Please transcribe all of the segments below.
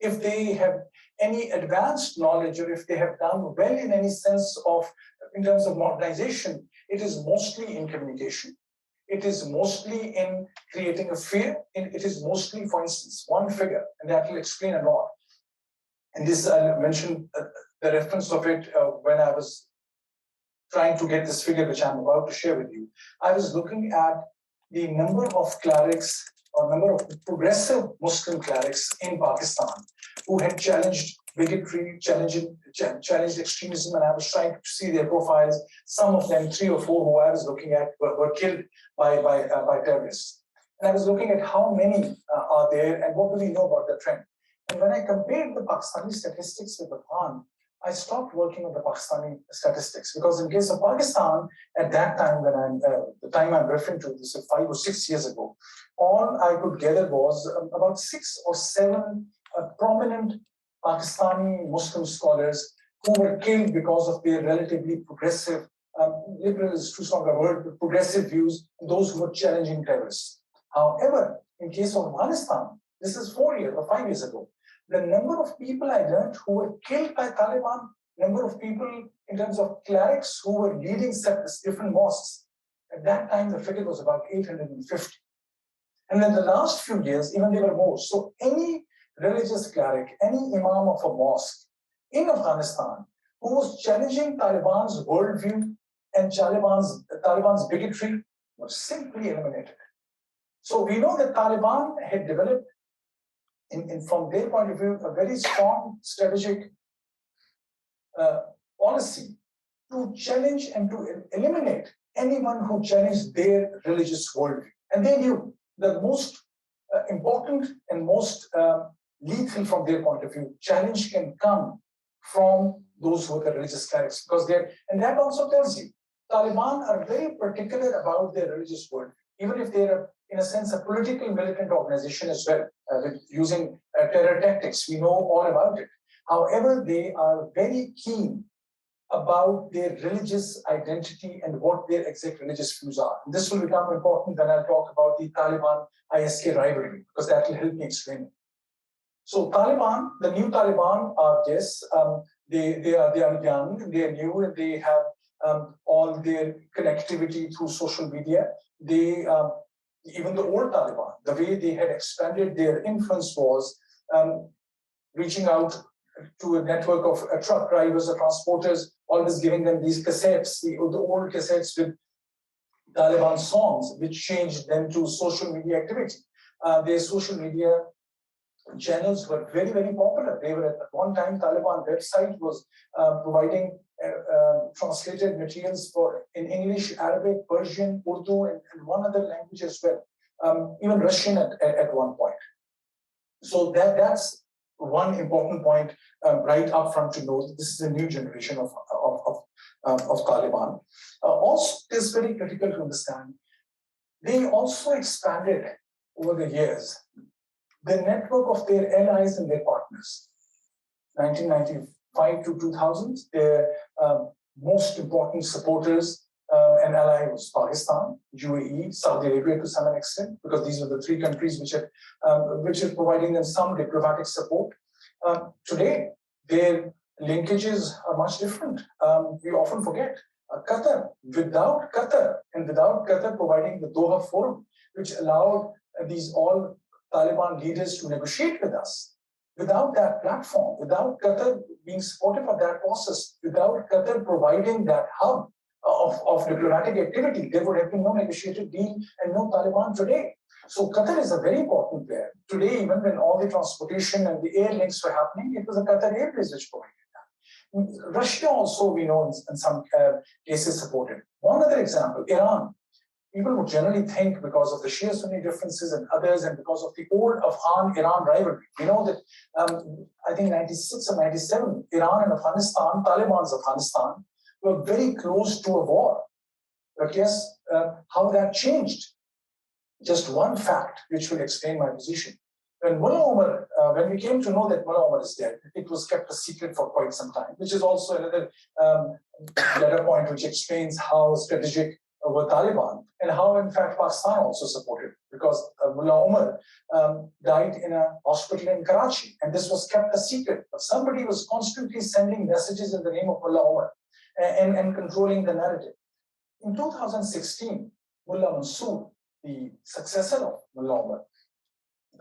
if they have any advanced knowledge, or if they have done well in any sense of, in terms of modernization, it is mostly in communication. It is mostly in creating a fear. It is mostly, for instance, one figure, and that will explain a lot. And this, I mentioned the reference of it when I was trying to get this figure, which I'm about to share with you. I was looking at the number of clerics, or number of progressive Muslim clerics in Pakistan who had challenged bigotry, challenged extremism, and I was trying to see their profiles. Some of them, 3 or 4 who I was looking at, were killed by terrorists. And I was looking at how many are there and what do we know about the trend. And when I compared the Pakistani statistics with Afghan, I stopped working on the Pakistani statistics, because in case of Pakistan, at that time, when the time I'm referring to, this is 5 or 6 years ago, all I could gather was about 6 or 7 prominent Pakistani Muslim scholars who were killed because of their relatively progressive, liberal is too strong a word, but progressive views, those who were challenging terrorists. However, in case of Afghanistan, this is 4 years or 5 years ago, the number of people I learned who were killed by Taliban, number of people in terms of clerics who were leading different mosques, at that time the figure was about 850. And in the last few years, even there were more. So any religious cleric, any imam of a mosque in Afghanistan who was challenging Taliban's worldview and Taliban's bigotry was simply eliminated. So we know that Taliban had developed, from their point of view, a very strong strategic policy to challenge and to eliminate anyone who challenged their religious worldview. And they knew the most important and most lethal from their point of view challenge can come from those who are the religious clerics, because and that also tells you, Taliban are very particular about their religious worldview, even if they're, in a sense, a political militant organization as well, with using terror tactics. We know all about it. However, they are very keen about their religious identity and what their exact religious views are. And this will become important when I talk about the Taliban-ISK rivalry, because that will help me explain it. So Taliban, the new Taliban are, yes, they are young, they are new, and they have all their connectivity through social media. They, even the old Taliban, the way they had expanded their influence was reaching out to a network of truck drivers or transporters, always giving them these cassettes, the old cassettes with Taliban songs, which changed them to social media activity. Their social media channels were very, very popular. They were, at one time, Taliban website was providing translated materials in English, Arabic, Persian, Urdu, and one other language as well, even Russian at one point. So that's one important point right up front to know that this is a new generation of Taliban. Also, it is very critical to understand, they also expanded over the years the network of their allies and their partners. 1995 to 2000, their most important supporters and ally was Pakistan, UAE, Saudi Arabia to some extent, because these were the 3 countries which are providing them some diplomatic support. Today, their linkages are much different. We often forget Qatar. Without Qatar, and without Qatar providing the Doha Forum, which allowed these all Taliban leaders to negotiate with us, without that platform, without Qatar being supportive of that process, without Qatar providing that hub of diplomatic activity, there would have been no negotiated deal and no Taliban today. So Qatar is a very important player. Today, even when all the transportation and the air links were happening, it was a Qatar Airways which provided that. Russia also, we know, in some cases supported. One other example, Iran. People would generally think, because of the Shia-Sunni differences and others, and because of the old Afghan-Iran rivalry. We know that, I think 96 or 97, Iran and Afghanistan, Taliban's Afghanistan, were very close to a war. But yes, how that changed. Just one fact which will explain my position. When Mullah Omar, when we came to know that Mullah Omar is dead, it was kept a secret for quite some time, which is also another data point which explains how strategic were Taliban, and how, in fact, Pakistan also supported, because Mullah Omar died in a hospital in Karachi, and this was kept a secret. But somebody was constantly sending messages in the name of Mullah Omar and controlling the narrative. In 2016, Mullah Mansoor, the successor of Mullah Omar,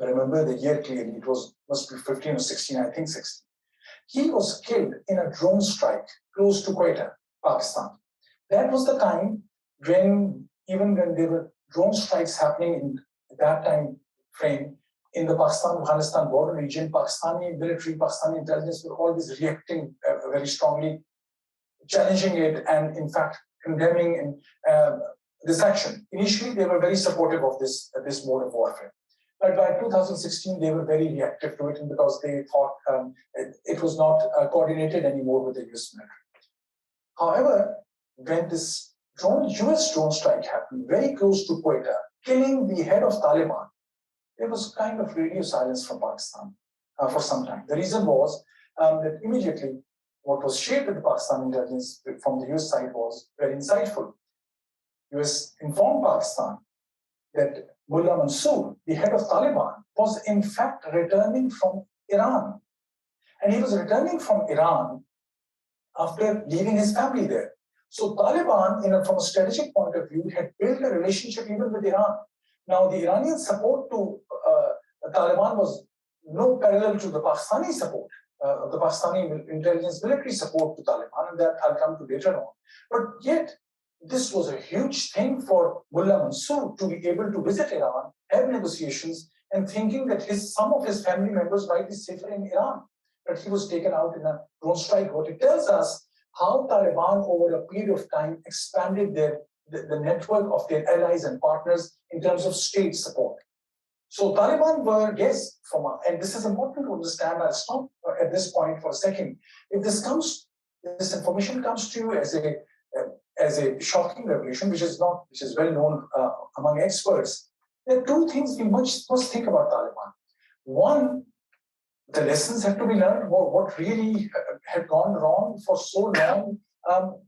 I remember the year clearly, it must be 15 or 16, I think 16. He was killed in a drone strike close to Quetta, Pakistan. That was the time when, even when there were drone strikes happening in that time frame in the Pakistan-Afghanistan border region, Pakistani military, Pakistani intelligence were always reacting very strongly, challenging it, and in fact condemning this action. Initially, they were very supportive of this mode of warfare. But by 2016, they were very reactive to it, and because they thought it was not coordinated anymore with the US military. However, when this US drone strike happened very close to Quetta, killing the head of Taliban, there was kind of radio silence from Pakistan for some time. The reason was that immediately what was shared with the Pakistan intelligence from the US side was very insightful. US informed Pakistan that Mullah Mansoor, the head of Taliban, was in fact returning from Iran. And he was returning from Iran after leaving his family there. So Taliban, from a strategic point of view, had built a relationship even with Iran. Now, the Iranian support to Taliban was no parallel to the Pakistani support, the Pakistani intelligence military support to Taliban, and that I'll come to later on. But yet, this was a huge thing for Mullah Mansoor to be able to visit Iran, have negotiations, and thinking that some of his family members might be safer in Iran. But he was taken out in a drone strike. What it tells us how Taliban, over a period of time, expanded the network of their allies and partners in terms of state support. So Taliban were, yes, and this is important to understand. I'll stop at this point for a second. If this information comes to you as a shocking revelation, which is well known among experts, there are two things we must think about Taliban. One, the lessons have to be learned. What really had gone wrong for so long?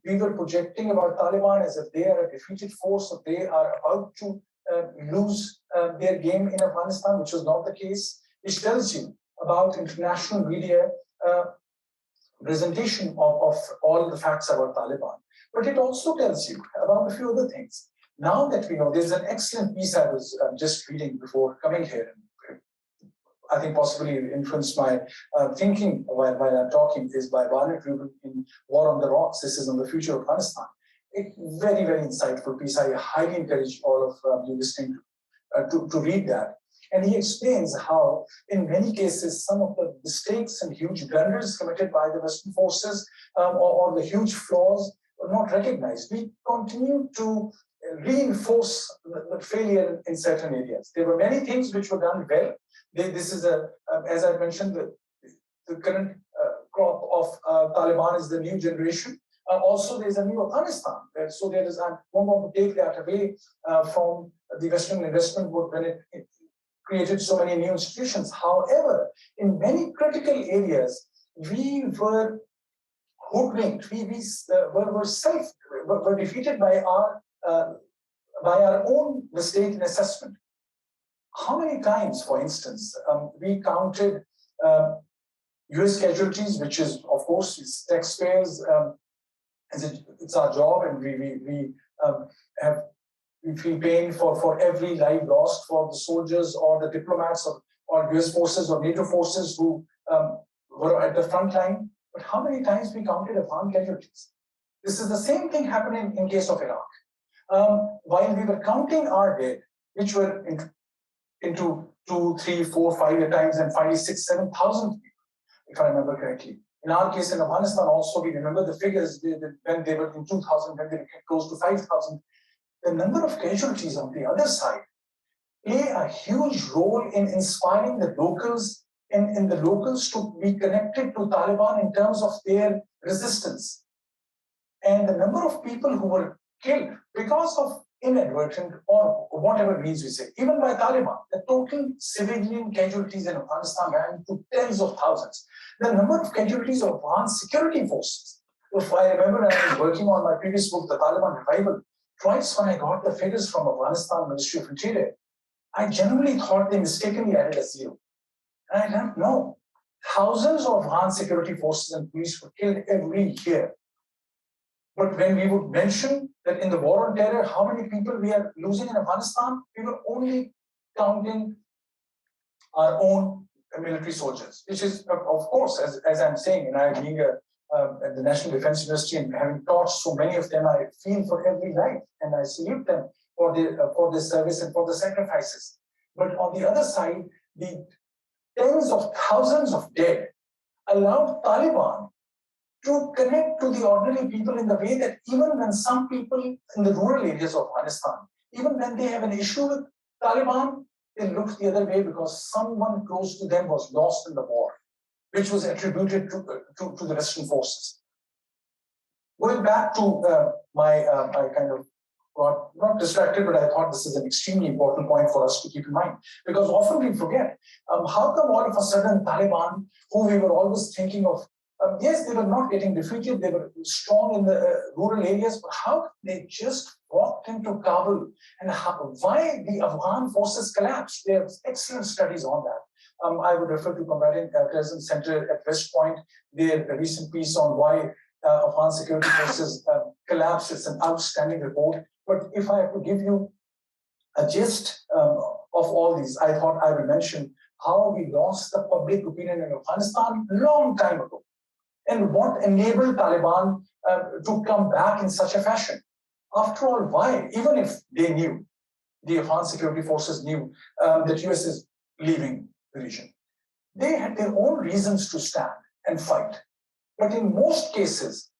We were projecting about Taliban as if they are a defeated force, or they are about to lose their game in Afghanistan, which was not the case, which tells you about international media presentation of all the facts about Taliban. But it also tells you about a few other things. Now that we know, there's an excellent piece I was just reading before coming here. I think possibly influenced my thinking while I'm talking, is by Barnett Rubin in War on the Rocks. This is on the future of Afghanistan. A very, very insightful piece. I highly encourage all of you listening to read that. And he explains how, in many cases, some of the mistakes and huge blunders committed by the Western forces or the huge flaws were not recognized. We continue to reinforce the failure in certain areas. There were many things which were done well. This is as I mentioned, the current crop of Taliban is the new generation. Also, there's a new Afghanistan. So I don't want to take that away from the Western investment when it created so many new institutions. However, in many critical areas, we were hoodwinked. We were defeated by our own mistake in assessment. How many times, for instance, we counted US casualties, which is, of course, it's taxpayers. It's our job, and we feel pain for every life lost for the soldiers or the diplomats or US forces or NATO forces who were at the front line. But how many times we counted Afghan casualties? This is the same thing happening in case of Iraq. While we were counting our dead, which were into 2, 3, 4, 5 at times, and finally 6,000, 7,000 people, if I remember correctly. In our case in Afghanistan also, we remember the figures when they were in 2000, when they were close to 5,000. The number of casualties on the other side play a huge role in inspiring the locals and the locals to be connected to Taliban in terms of their resistance. And the number of people who were killed because of inadvertent or whatever means we say, even by Taliban, the total civilian casualties in Afghanistan ran to tens of thousands. The number of casualties of Afghan security forces. If I remember, I was working on my previous book, The Taliban Revival. twice when I got the figures from Afghanistan Ministry of Interior, I genuinely thought they mistakenly added a zero. And I don't know. Thousands of Afghan security forces and police were killed every year. But when we would mention that in the war on terror, how many people we are losing in Afghanistan, we were only counting our own military soldiers, which is, of course, as I'm saying, and I being at the National Defense University and having taught so many of them, I feel for every life and I salute them for their service and for the sacrifices. But on the other side, the tens of thousands of dead allowed Taliban to connect to the ordinary people in the way that even when some people in the rural areas of Afghanistan, even when they have an issue with Taliban, they look the other way because someone close to them was lost in the war, which was attributed to the Western forces. Going back to I kind of got not distracted, but I thought this is an extremely important point for us to keep in mind, because often we forget, how come all of a sudden Taliban, who we were always thinking of, yes, they were not getting defeated, they were strong in the rural areas, but how they just walked into Kabul, and why the Afghan forces collapsed? There are excellent studies on that. I would refer to Combatant Terrorism Center at West Point, their recent piece on why Afghan security forces collapsed. It's an outstanding report. But if I have to give you a gist of all these, I thought I would mention how we lost the public opinion in Afghanistan a long time ago, and what enabled Taliban to come back in such a fashion. After all, why? Even if they knew, the Afghan security forces knew that US is leaving the region, they had their own reasons to stand and fight. But in most cases,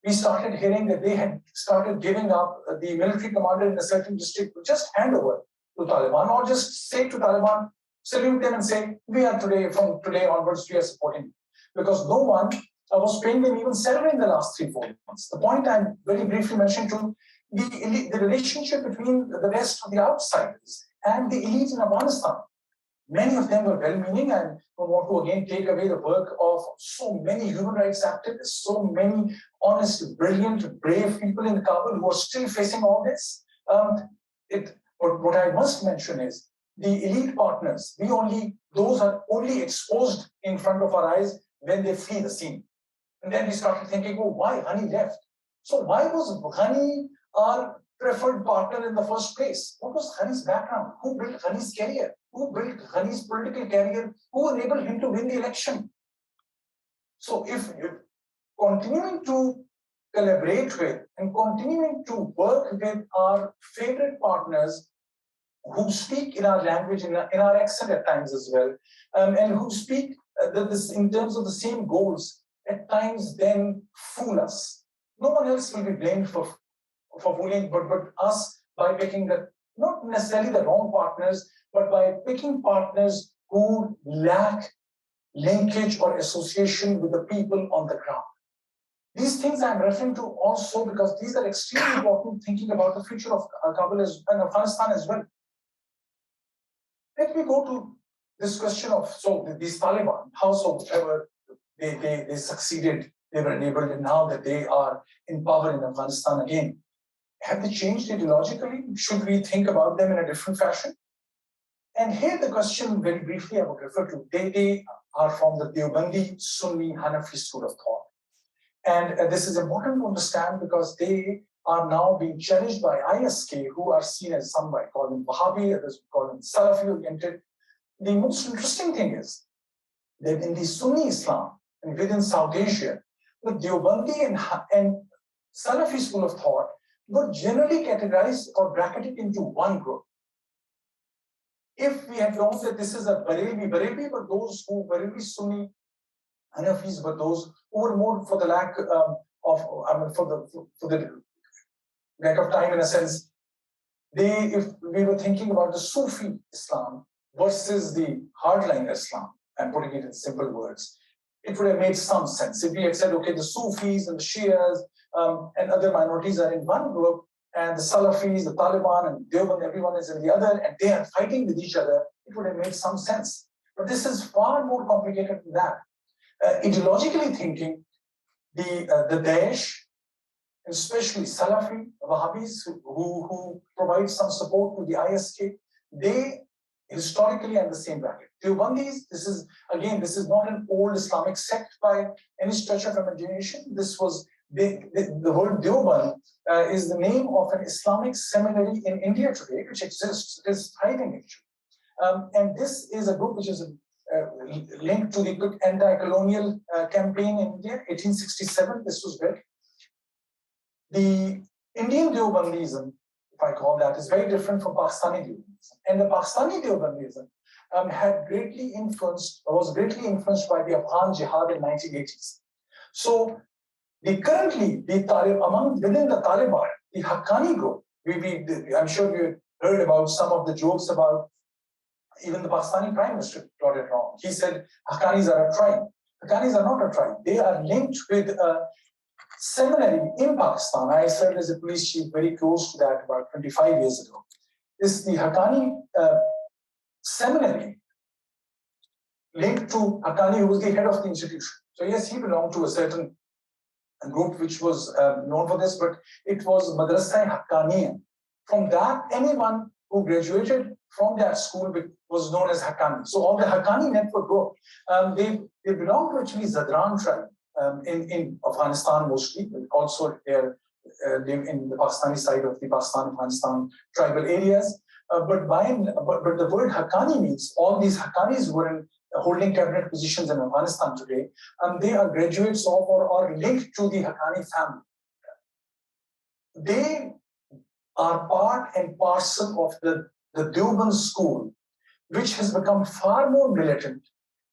we started hearing that they had started giving up the military commander in a certain district to just hand over to Taliban, or just say to Taliban, salute them and say, we are from today onwards, we are supporting you. Because no one was paying them even salary in the last 3-4 months. The point I'm very briefly mentioning to the relationship between the rest of the outsiders and the elite in Afghanistan. Many of them were well-meaning and don't want to again take away the work of so many human rights activists, so many honest, brilliant, brave people in Kabul who are still facing all this. But what I must mention is the elite partners, those are only exposed in front of our eyes when they flee the scene. And then we started thinking, oh, why Ghani left? So why was Ghani our preferred partner in the first place? What was Ghani's background? Who built Ghani's career? Who built Ghani's political career? Who enabled him to win the election? So if continuing to collaborate with and continuing to work with our favorite partners who speak in our language, in our accent at times as well, and who speak this in terms of the same goals, at times then fool us. No one else will be blamed for fooling, but us by picking not necessarily the wrong partners, but by picking partners who lack linkage or association with the people on the ground. These things I'm referring to also because these are extremely important thinking about the future of Kabul and Afghanistan as well. Let me go to this question of, these Taliban, howsoever they succeeded, they were enabled, and now that they are in power in Afghanistan again, have they changed ideologically? Should we think about them in a different fashion? And here the question, very briefly, I would refer to, they are from the Deobandi Sunni Hanafi school of thought. And this is important to understand because they are now being challenged by ISK, who are seen as some might call them Wahhabi, others call them Salafi-oriented. The most interesting thing is that in the Sunni Islam and within South Asia, the Deobandi and Salafi school of thought were generally categorized or bracketed into one group. If we had known that this is a Barelvi were those who Barelvi Sunni, Hanafis were those who were more for the lack for the lack of time in a sense. If we were thinking about the Sufi Islam versus the hardline Islam, I'm putting it in simple words, it would have made some sense. If we had said, okay, the Sufis and the Shias and other minorities are in one group, and the Salafis, the Taliban, and Deoband, everyone is in the other, and they are fighting with each other, it would have made some sense. But this is far more complicated than that. Ideologically thinking, the Daesh especially Salafi, Wahhabis, who provide some support to the ISK, they historically are in the same bracket. Deobandis, this is not an old Islamic sect by any stretch of imagination. This was the word Deoband is the name of an Islamic seminary in India today, which exists, it is thriving actually. And this is a group which is linked to the anti-colonial campaign in India, 1867, this was built. The Indian Deobandism, if I call that, is very different from Pakistani Deobandism. And the Pakistani Deobandism was greatly influenced by the Afghan Jihad in 1980s. So within the Taliban, the Haqqani group, I'm sure you heard about some of the jokes about even the Pakistani Prime Minister got it wrong. He said Haqqanis are a tribe. Haqqanis are not a tribe. They are linked with a seminary in Pakistan. I served as a police chief very close to that about 25 years ago. Is the Haqqani seminary linked to Haqqani, who was the head of the institution. So yes, he belonged to a certain group which was known for this, but it was Madrasa Haqqaniya. From that, anyone who graduated from that school was known as Haqqani. So all the Haqqani network group, they belong to actually Zadran tribe in Afghanistan mostly. Also, they're in the Pakistani side of the Pakistan-Afghanistan tribal areas. But the word Haqqani means all these Haqqanis who are holding cabinet positions in Afghanistan today, they are graduates of or are linked to the Haqqani family. They are part and parcel of the Deoband school, which has become far more militant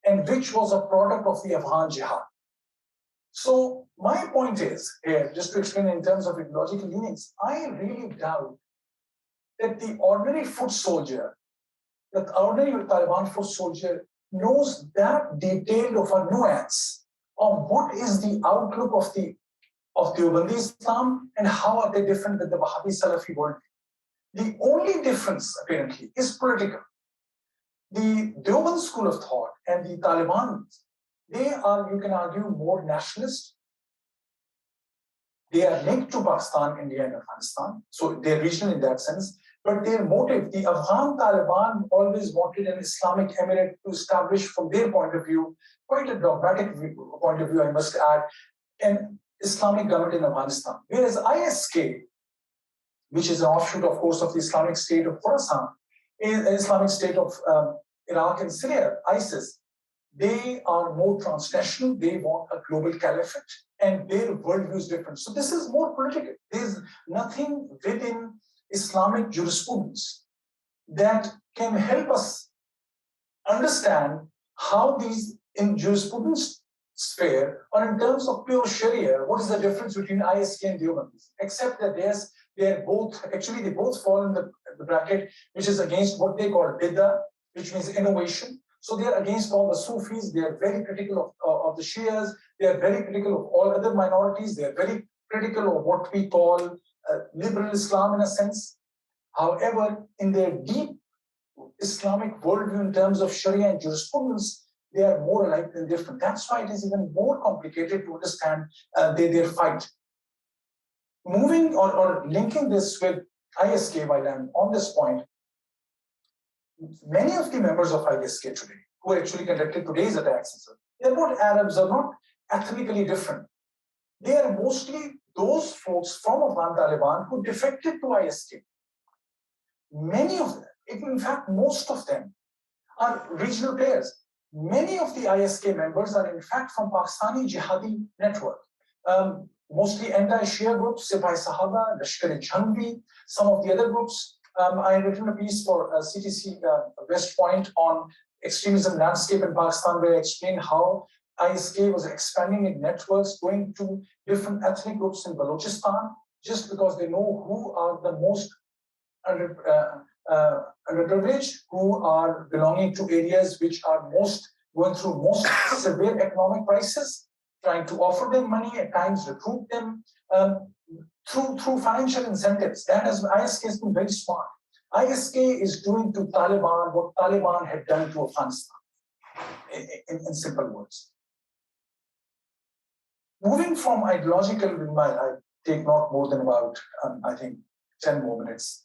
and which was a product of the Afghan Jihad. So my point is here, just to explain in terms of ideological leanings, I really doubt that the ordinary foot soldier, that ordinary Taliban foot soldier knows that detailed of a nuance of what is the outlook of Deobandi Islam and how are they different with the Wahhabi Salafi worldview. The only difference, apparently, is political. The Deoband school of thought and the Taliban, they are, you can argue, more nationalist. They are linked to Pakistan, India, and Afghanistan. So they're regional in that sense. But their motive, the Afghan Taliban always wanted an Islamic emirate to establish, from their point of view, quite a dogmatic point of view, I must add, an Islamic government in Afghanistan. Whereas ISK, which is an offshoot, of course, of the Islamic State of Khorasan, Islamic State of Iraq and Syria, ISIS, they are more transnational, they want a global caliphate, and their worldview is different. So this is more political. There's nothing within Islamic jurisprudence that can help us understand how these in jurisprudence sphere or in terms of pure Sharia, what is the difference between ISK and Deobandis? Except that they both fall in the bracket which is against what they call bid'ah, which means innovation. So they are against all the Sufis, they are very critical of the Shias, they are very critical of all other minorities, they are very critical of what we call liberal Islam in a sense. However, in their deep Islamic worldview in terms of Sharia and jurisprudence, they are more alike than different. That's why it is even more complicated to understand their fight. Moving or linking this with ISK, while I'm on this point, many of the members of ISK today, who actually conducted today's attacks, they're not Arabs, are not ethnically different. They are mostly those folks from Afghan Taliban who defected to ISK. Many of them, in fact, most of them are regional players. Many of the ISK members are in fact from Pakistani Jihadi network. Mostly anti-Shia groups, Sipai Sahaba, Lashkar-e-Jhangvi, some of the other groups. I had written a piece for CTC West Point on extremism landscape in Pakistan, where I explained how ISK was expanding its networks, going to different ethnic groups in Balochistan, just because they know who are the most underprivileged, who are belonging to areas which are going through most severe economic crisis, trying to offer them money, at times recruit them through financial incentives. That is, ISK has been very smart. ISK is doing to Taliban what Taliban had done to Afghanistan, in simple words. Moving from ideological, take not more than about, I think, 10 more minutes.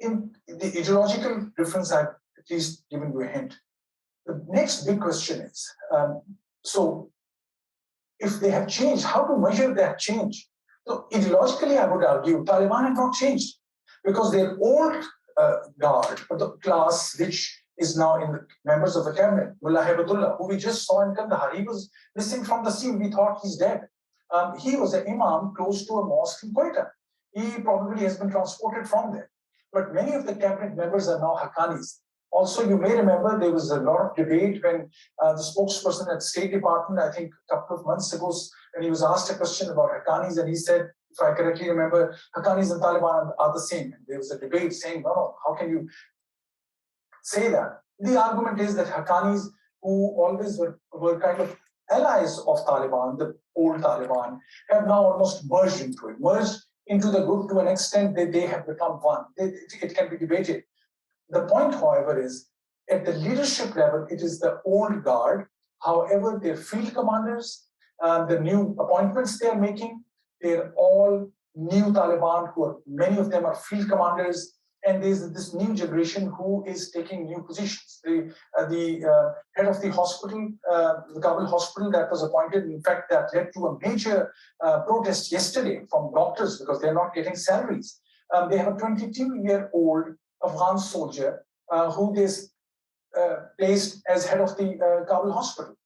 In the ideological difference, I've at least given you a hint. The next big question is, so if they have changed, how to measure that change? So ideologically, I would argue Taliban have not changed because their old guard, or the class which is now in the members of the cabinet, Mullah Hibatullah, who we just saw in Kandahar, he was missing from the scene. We thought he's dead. He was an imam close to a mosque in Quetta. He probably has been transported from there. But many of the cabinet members are now Haqqanis. Also, you may remember there was a lot of debate when the spokesperson at State Department, I think a couple of months ago, when he was asked a question about Haqqanis, and he said, if I correctly remember, Haqqanis and Taliban are the same. And there was a debate saying, no, how can you say that? The argument is that Haqqanis, who always were kind of allies of Taliban, the old Taliban, have now almost merged into the group to an extent that they have become one. It can be debated. The point, however, is at the leadership level, it is the old guard. However, their field commanders, the new appointments they are making, they're all new Taliban, many of them are field commanders, and there's this new generation who is taking new positions. The head of the hospital, the Kabul hospital that was appointed, in fact, that led to a major protest yesterday from doctors because they're not getting salaries. They have a 22-year-old Afghan soldier who they placed as head of the Kabul hospital.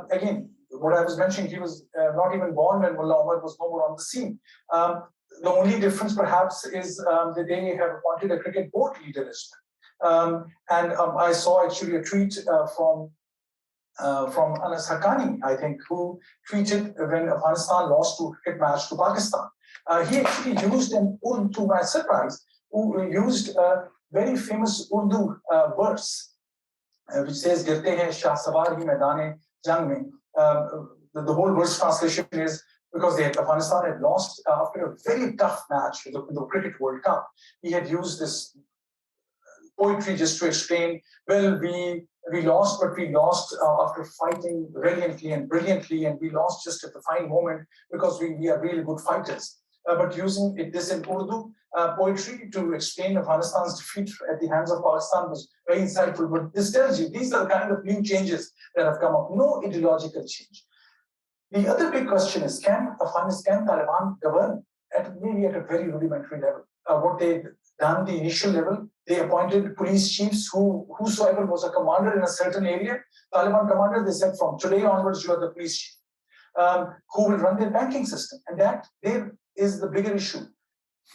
Again, what I was mentioning, he was not even born when Mullah Omar was no more on the scene. The only difference, perhaps, is that they have appointed a cricket board leader as well. I saw actually a tweet from Anas Haqqani, I think, who tweeted when Afghanistan lost to cricket match to Pakistan. He actually used an Urdu, to my surprise, who used a very famous Urdu verse, which says, "Girte hain Shah Sawar hi maidane jang mein." The whole verse translation is, because Afghanistan had lost after a very tough match in the Cricket World Cup. He had used this poetry just to explain, well, we lost, but we lost after fighting valiantly and brilliantly, and we lost just at the fine moment because we are really good fighters. But using this in Urdu poetry to explain Afghanistan's defeat at the hands of Pakistan was very insightful. But this tells you, these are the kind of new changes that have come up, no ideological change. The other big question is, can Taliban govern maybe at a very rudimentary level? What they've done, the initial level, they appointed police chiefs whosoever was a commander in a certain area, Taliban commander, they said from today onwards, you are the police chief, who will run their banking system. And that there is the bigger issue.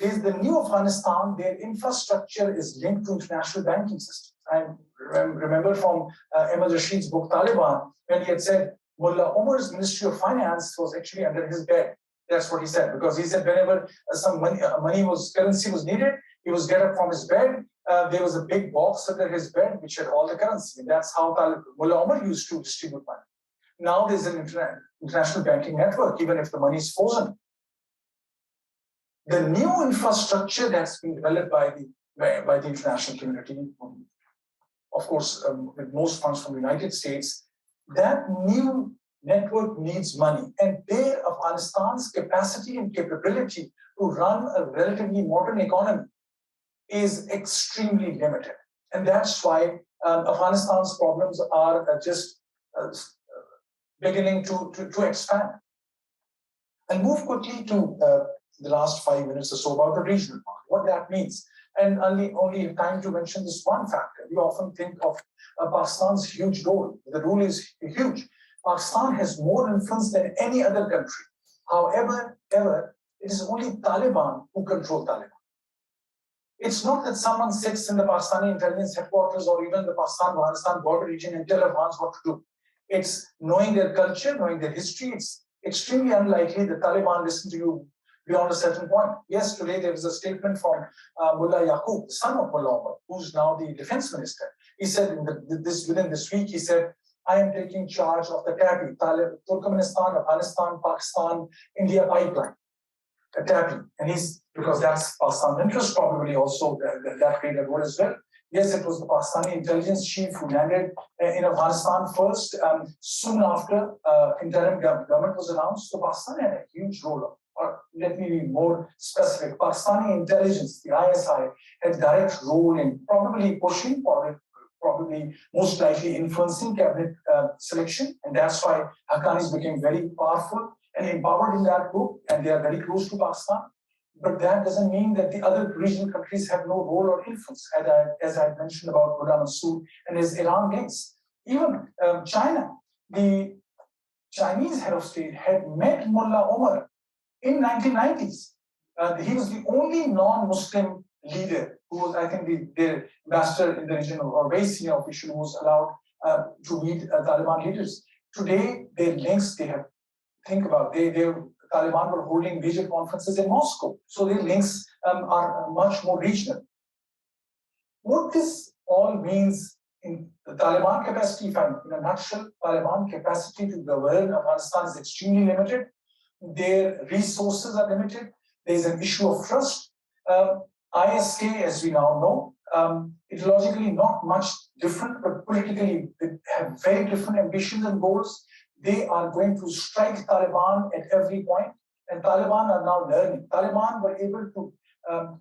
Is the new Afghanistan, their infrastructure is linked to international banking systems. I remember from Ahmed Rashid's book, Taliban, when he had said, Mullah Omar's Ministry of Finance was actually under his bed. That's what he said, because he said whenever some currency was needed, he was get up from his bed. There was a big box under his bed which had all the currency. And that's how Mullah Omar used to distribute money. Now there's an international banking network, even if the money is frozen. The new infrastructure that's been developed by the international community, of course, with most funds from the United States, that new network needs money. And there, Afghanistan's capacity and capability to run a relatively modern economy is extremely limited. And that's why Afghanistan's problems are just beginning to expand. I'll move quickly to the last 5 minutes or so about the regional part, what that means. And only have time to mention this one factor. We often think of Pakistan's huge role. The role is huge. Pakistan has more influence than any other country. However, it is only Taliban who control Taliban. It's not that someone sits in the Pakistani intelligence headquarters or even the Pakistan-Afghanistan border region and tell Afghans what to do. It's knowing their culture, knowing their history. It's extremely unlikely the Taliban listen to you beyond a certain point. Yes, today there was a statement from Mullah Yaqub, the son of Mullah Omar, who's now the defense minister. He said within this week, he said, I am taking charge of the TAPI, Turkmenistan, Afghanistan, Pakistan, India pipeline. TAPI. And because that's Pakistan's interest, probably also that played a role as well. Yes, it was the Pakistani intelligence chief who landed in Afghanistan first. Soon after, interim government was announced. So Pakistan had a huge role. Or let me be more specific. Pakistani intelligence, the ISI, had direct role in probably pushing, probably most likely influencing cabinet selection, and that's why Haqqanis became very powerful and empowered in that group, and they are very close to Pakistan. But that doesn't mean that the other regional countries have no role or influence, as I mentioned about Mullah Mansour and his Iran links. Even China, the Chinese head of state had met Mullah Omar in 1990s. He was the only non-Muslim leader who was, I think, their ambassador in the region or very senior official who was allowed to meet Taliban leaders. Today, their links, think about, Taliban were holding major conferences in Moscow. So their links are much more regional. What this all means in the Taliban capacity, in a nutshell, Taliban capacity to govern Afghanistan is extremely limited. Their resources are limited. There is an issue of trust. ISK, as we now know, ideologically not much different, but politically they have very different ambitions and goals. They are going to strike Taliban at every point, and Taliban are now learning. Taliban were able to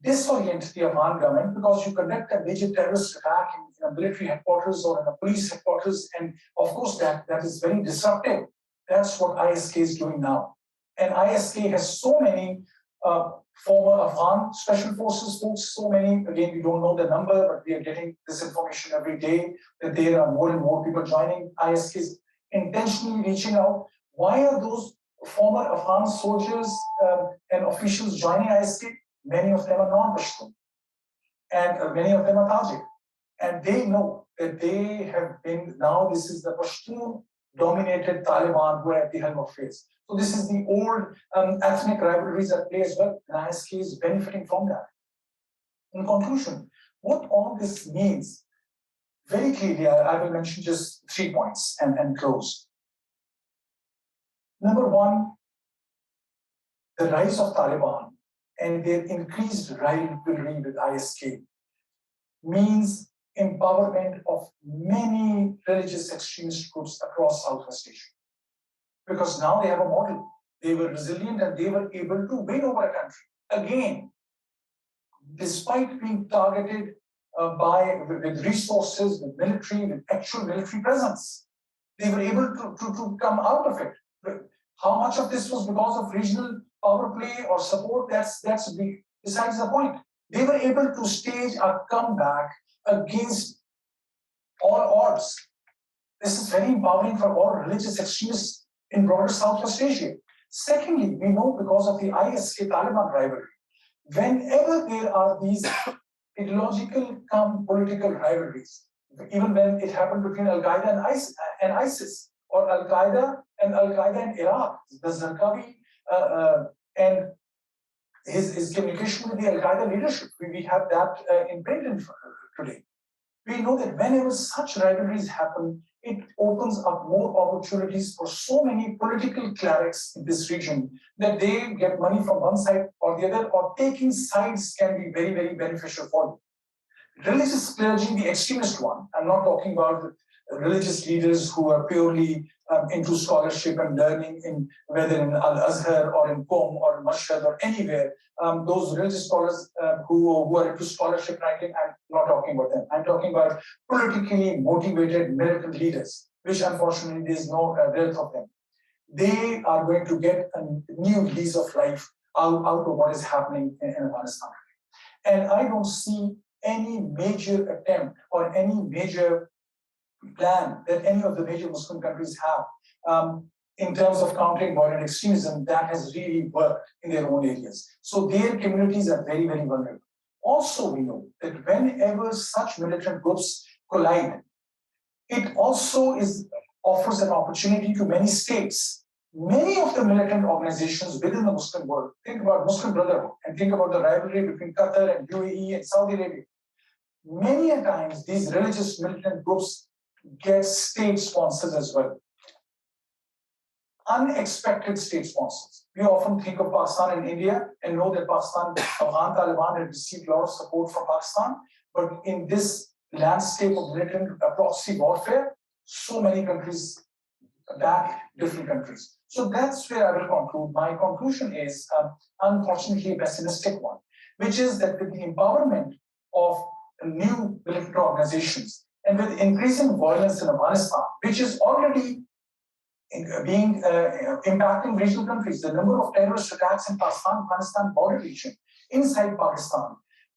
disorient the Afghan government because you conduct a major terrorist attack in a military headquarters or in a police headquarters, and of course that is very disruptive. That's what ISK is doing now. And ISK has so many former Afghan special forces folks, so many, again, we don't know the number, but we are getting this information every day that there are more and more people joining. ISK is intentionally reaching out. Why are those former Afghan soldiers and officials joining ISK? Many of them are non-Pashtun, and many of them are Tajik. And they know that they have been, now this is the Pashtun-dominated Taliban who are at the helm of affairs. So this is the old ethnic rivalries at play as well, and ISK is benefiting from that. In conclusion, what all this means, very clearly, I will mention just 3 points and close. Number one, the rise of Taliban and their increased rivalry with ISK means empowerment of many religious extremist groups across Southwest Asia. Because now they have a model. They were resilient and they were able to win over a country. Again, despite being targeted with resources, with military, with actual military presence, they were able to come out of it. How much of this was because of regional power play or support? That's besides the point. They were able to stage a comeback against all odds. This is very empowering for all religious extremists in broader Southwest Asia. Secondly, we know because of the ISK-Taliban rivalry, whenever there are these ideological political rivalries, even when it happened between Al-Qaeda and ISIS, or Al-Qaeda and Iraq, the Zarqawi and his communication with the Al-Qaeda leadership, we have that in print today. We know that whenever such rivalries happen, it opens up more opportunities for so many political clerics in this region that they get money from one side or the other, or taking sides can be very, very beneficial for them. Religious clergy, the extremist one, I'm not talking about religious leaders who are purely into scholarship and learning, whether in Al-Azhar or in Qom or in Mashhad or anywhere. Those religious scholars who are into scholarship writing, I'm not talking about them. I'm talking about politically motivated militant leaders, which unfortunately there's no dearth of them. They are going to get a new lease of life out of what is happening in Afghanistan. And I don't see any major attempt or any major plan that any of the major Muslim countries have in terms of countering violent extremism that has really worked in their own areas. So their communities are very, very vulnerable. Also, we know that whenever such militant groups collide, it also offers an opportunity to many states. Many of the militant organizations within the Muslim world, think about Muslim Brotherhood and think about the rivalry between Qatar and UAE and Saudi Arabia. Many a times, these religious militant groups get state sponsors as well. Unexpected state sponsors. We often think of Pakistan and India and know that Afghan Taliban had received a lot of support from Pakistan, But in this landscape of militant proxy warfare, so many countries back different countries. So that's where I will conclude. My conclusion is, unfortunately, a pessimistic one, which is that with the empowerment of new military organizations and with increasing violence in Afghanistan, which is already impacting regional countries, the number of terrorist attacks in Pakistan border region, inside Pakistan,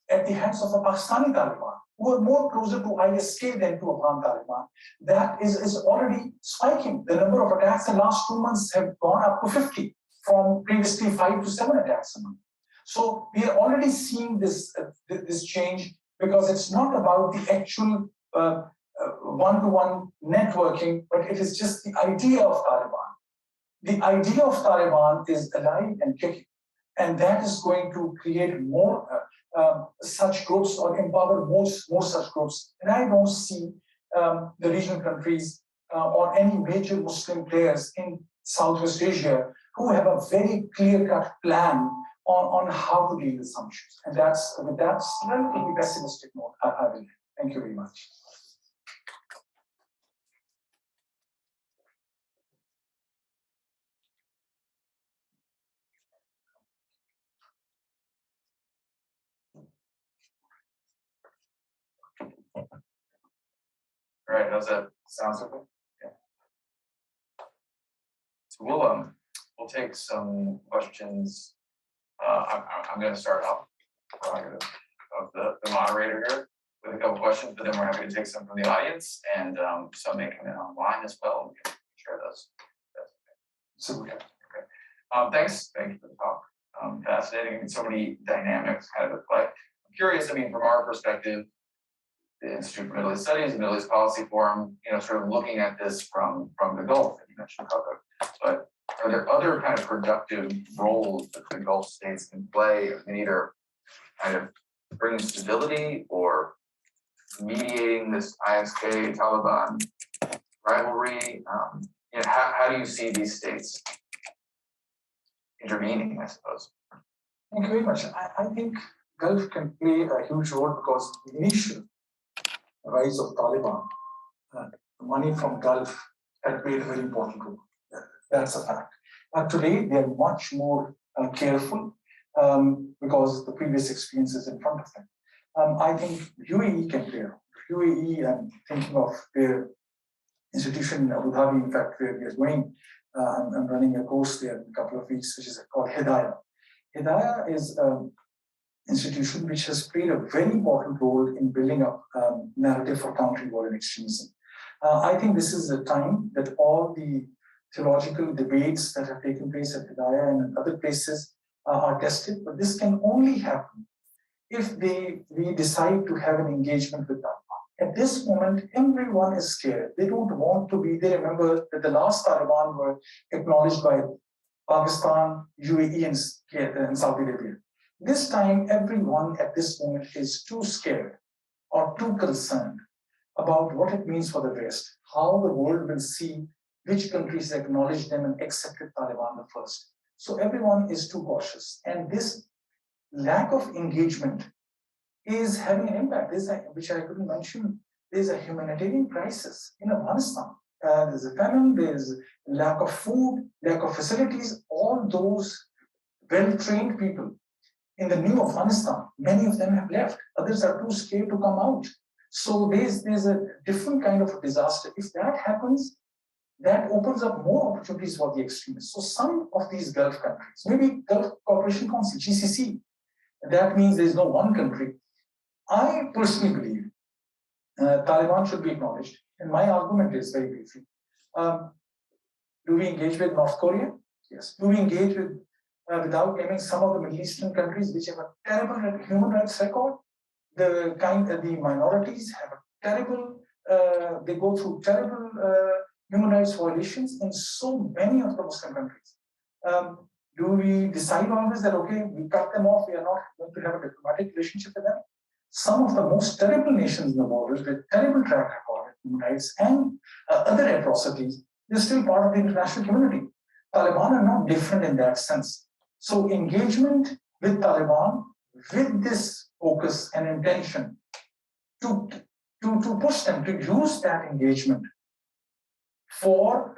at the hands of the Pakistani Taliban, who are more closer to ISK than to Afghan Taliban, that is already spiking. The number of attacks in the last 2 months have gone up to 50 from previously 5 to 7 attacks a month. So we are already seeing this change, because it's not about the actual one-to-one networking, but it is just the idea of Taliban. The idea of Taliban is alive and kicking, and that is going to create more such groups or empower more such groups. And I don't see the regional countries or any major Muslim players in Southwest Asia who have a very clear-cut plan on how to deal with some issues. And that's relatively pessimistic note. I will. Thank you very much. All right, does that sound okay? Yeah. So we'll take some questions. I'm going to start off of the moderator here with a couple questions, but then we're happy to take some from the audience, and some may come in online as well. We can share those. So okay. Thanks for the talk. Fascinating. So many dynamics kind of at play. I'm curious. I mean, from our perspective, the Institute for Middle East Studies, the Middle East Policy Forum, sort of looking at this from the Gulf, that you mentioned, Qatar. But are there other kind of productive roles that the Gulf states can play in either kind of bringing stability or mediating this ISK Taliban rivalry? How do you see these states intervening, I suppose? Thank you very much. I think Gulf can play a huge role, because the initial rise of Taliban, money from Gulf had played a very important role. That's a fact. Today, they are much more careful because the previous experience is in front of them. I think UAE can play a role. UAE, I'm thinking of their institution in Abu Dhabi, in fact, where we are going. I'm running a course there in a couple of weeks, which is called Hidayah. Hidayah is an institution which has played a very important role in building up narrative for countering war and extremism. I think this is the time that all the theological debates that have taken place at Hidayah and in other places are tested, but this can only happen if we decide to have an engagement with Taliban. At this moment, everyone is scared. They don't want to be. They remember that the last Taliban were acknowledged by Pakistan, UAE, and Saudi Arabia. This time, everyone at this moment is too scared or too concerned about what it means for the West, how the world will see which countries acknowledge them and accepted Taliban the first. So everyone is too cautious. And this lack of engagement is having an impact. Which I couldn't mention, there's a humanitarian crisis in Afghanistan. There's a famine, there's lack of food, lack of facilities. All those well-trained people in the new Afghanistan, many of them have left. Others are too scared to come out. So there's a different kind of disaster. If that happens, that opens up more opportunities for the extremists. So some of these Gulf countries, maybe Gulf Cooperation Council, GCC, that means there's no one country. I personally believe Taliban should be acknowledged. And my argument is very briefly. Do we engage with North Korea? Yes. Do we engage with, without naming some of the Middle Eastern countries which have a terrible human rights record? The minorities have a terrible, they go through terrible human rights violations in so many of the Muslim countries. Do we decide always that, okay, we cut them off, we are not going to have a diplomatic relationship with them? Some of the most terrible nations in the world with terrible track record of human rights and other atrocities, they're still part of the international community. Taliban are not different in that sense. So engagement with Taliban with this focus and intention to push them to use that engagement for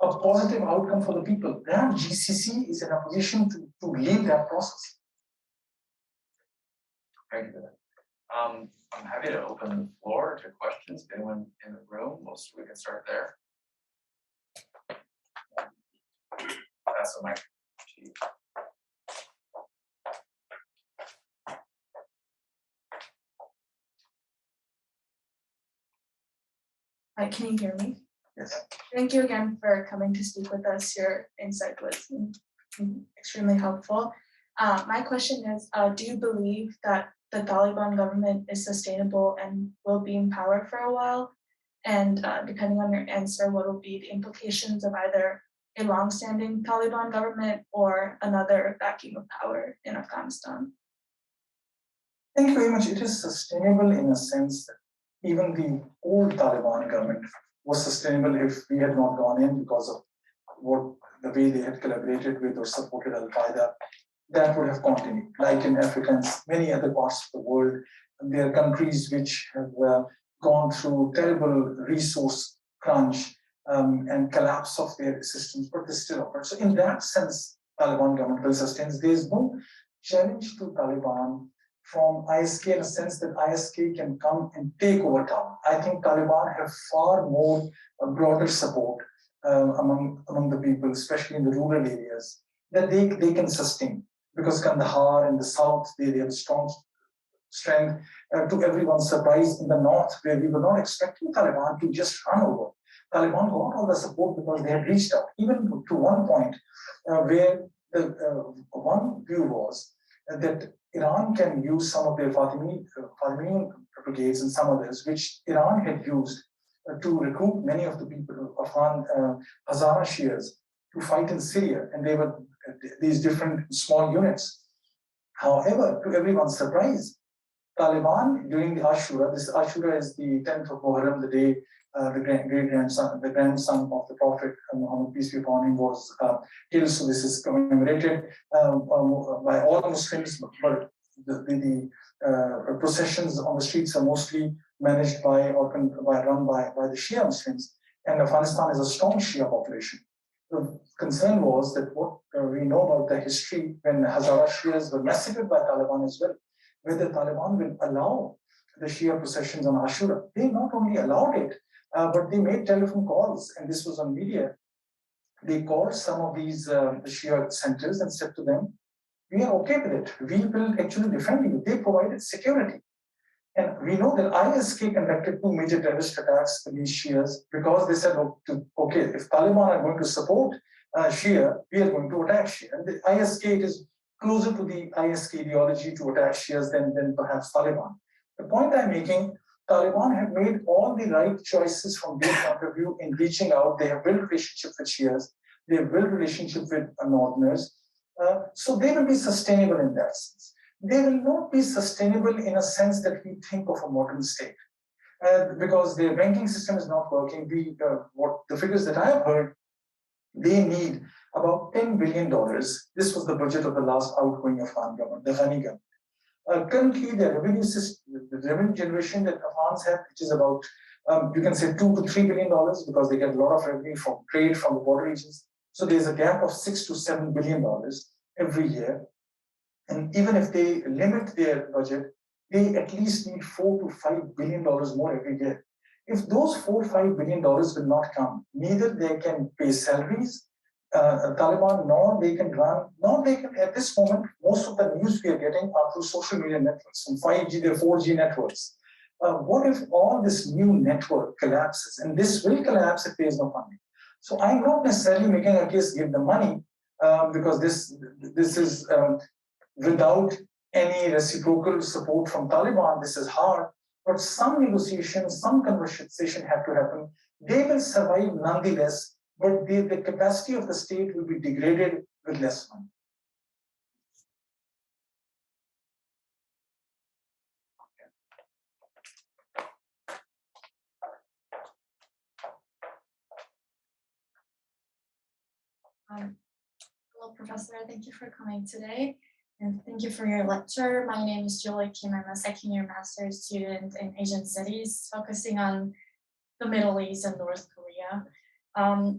a positive outcome for the people. That GCC is in a position to lead that process. Thank you for that. I'm happy to open the floor to questions. Anyone in the room? We can start there. Pass the mic to you. Hi, can you hear me? Yes. Thank you again for coming to speak with us. Your insight was extremely helpful. My question is, do you believe that the Taliban government is sustainable and will be in power for a while? And depending on your answer, what will be the implications of either a long-standing Taliban government or another vacuum of power in Afghanistan? Thank you very much. It is sustainable in a sense that even the old Taliban government was sustainable if we had not gone in because of the way they had collaborated with or supported Al-Qaeda. That would have continued. Like in Africa and many other parts of the world, there are countries which have gone through terrible resource crunch and collapse of their systems, but they still operate. So in that sense, Taliban government will sustain. There is no challenge to Taliban from ISK in a sense that ISK can come and take over town. I think Taliban have far more broader support among the people, especially in the rural areas, that they can sustain. Because Kandahar in the south, they have strong strength. To everyone's surprise, in the north, where we were not expecting Taliban to just run over. Taliban got all the support because they had reached out, even to one point where the one view was that Iran can use some of their Fatimian brigades and some others, which Iran had used to recruit many of the people, Afghan Hazara Shias, to fight in Syria, and they were these different small units. However, to everyone's surprise, Taliban during the Ashura, this Ashura is the 10th of Muharram, the day the grandson of the Prophet Muhammad, peace be upon him, was killed. So this is commemorated by all Muslims, but the processions on the streets are mostly managed by or run by the Shia Muslims, and Afghanistan is a strong Shia population. The concern was that what we know about the history when Hazara Shias were massacred by Taliban as well, whether Taliban will allow the Shia processions on Ashura. They not only allowed it, but they made telephone calls, and this was on media. They called some of these Shia centers and said to them, we are okay with it. We will actually defend you. They provided security. And we know that ISK conducted 2 major terrorist attacks against Shias because they said, okay, if Taliban are going to support Shia, we are going to attack Shia. And the ISK, it is closer to the ISK ideology to attack Shias than perhaps Taliban. The point I'm making, Taliban have made all the right choices from their point of view in reaching out. They have built relationship with Shias. They have built relationship with Northerners. So they will be sustainable in that sense. They will not be sustainable in a sense that we think of a modern state, because their banking system is not working. What the figures that I have heard, they need about $10 billion. This was the budget of the last outgoing Afghan government, the Ghani government. Currently, the revenue generation that Afghans have, which is about, you can say $2 to $3 billion, because they get a lot of revenue from trade from the border regions. So there's a gap of $6 to $7 billion every year. And even if they limit their budget, they at least need $4 to $5 billion more every year. If those $4 to $5 billion will not come, neither they can pay salaries, Taliban, nor they can run, nor they can, at this moment, most of the news we are getting are through social media networks and 5G, their 4G networks. What if all this new network collapses? And this will collapse if there is no funding. So I'm not necessarily making a case, give the money, because this is without any reciprocal support from Taliban. This is hard, but some negotiation, some conversation have to happen. They will survive nonetheless, but the capacity of the state will be degraded with less money. Hello, Professor. Thank you for coming today. And thank you for your lecture. My name is Julie Kim. I'm a second-year master's student in Asian Studies, focusing on the Middle East and North Korea.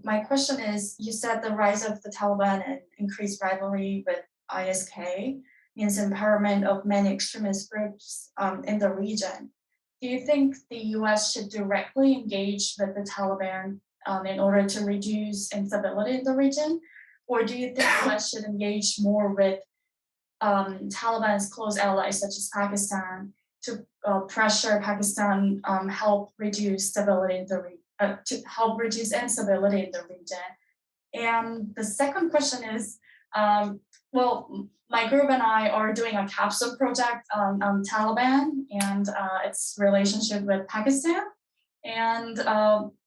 My question is, you said the rise of the Taliban and increased rivalry with ISK means empowerment of many extremist groups in the region. Do you think the US should directly engage with the Taliban in order to reduce instability in the region? Or do you think the US should engage more with Taliban's close allies such as Pakistan to pressure Pakistan help reduce stability in the to help reduce instability in the region? And the second question is, well, my group and I are doing a capstone project on Taliban and its relationship with Pakistan. And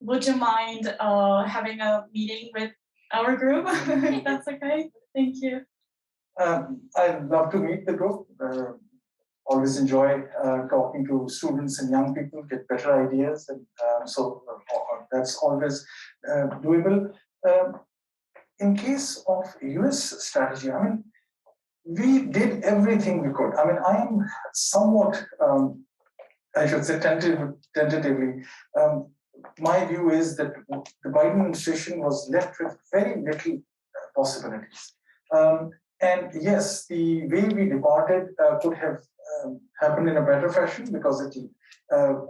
would you mind having a meeting with our group? If that's okay. Thank you. I'd love to meet the group. Always enjoy talking to students and young people, get better ideas, and so that's always doable. In case of US strategy, I mean, we did everything we could. I mean, I am somewhat, I should say tentatively, my view is that the Biden administration was left with very little possibilities. And yes, the way we departed could have happened in a better fashion because it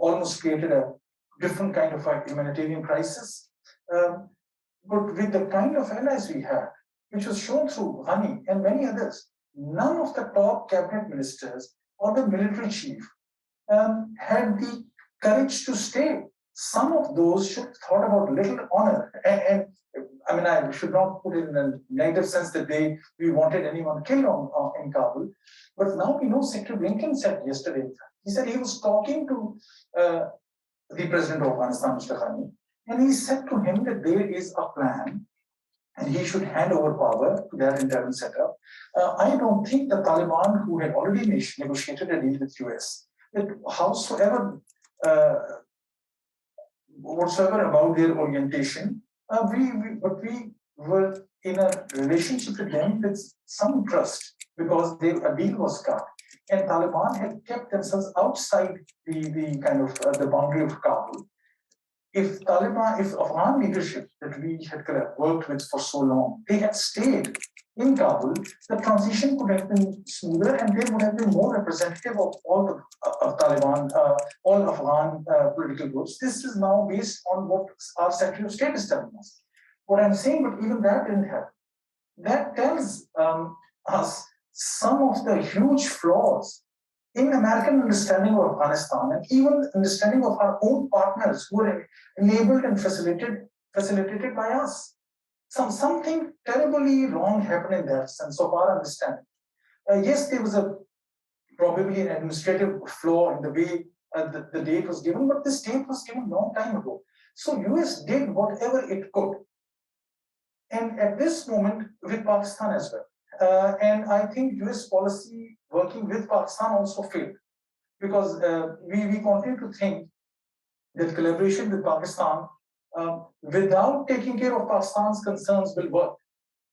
almost created a different kind of a humanitarian crisis. But with the kind of allies we had, which was shown through Ghani and many others, none of the top cabinet ministers or the military chief had the courage to stay. Some of those should have thought about little honor. And I mean, I should not put it in a negative sense that we wanted anyone killed in Kabul. But now we know Secretary Blinken said yesterday, he said he was talking to the president of Afghanistan, Mr. Ghani, and he said to him that there is a plan and he should hand over power to that internal setup. I don't think the Taliban, who had already negotiated a deal with US, that whatsoever about their orientation, but we were in a relationship with them with some trust because a deal was cut, and Taliban had kept themselves outside the kind of the boundary of Kabul. If Afghan leadership that we had worked with for so long, they had stayed in Kabul, the transition could have been smoother and they would have been more representative of all of Taliban, all Afghan political groups. This is now based on what our Secretary of State is telling us. What I'm saying, but even that didn't happen. That tells us some of the huge flaws in American understanding of Afghanistan and even understanding of our own partners who are enabled and facilitated by us. Something terribly wrong happened in that sense of our understanding. Yes, there was probably an administrative flaw in the way the date was given, but this date was given a long time ago. So US did whatever it could. And at this moment with Pakistan as well. And I think US policy working with Pakistan also failed because we continue to think that collaboration with Pakistan without taking care of Pakistan's concerns will work.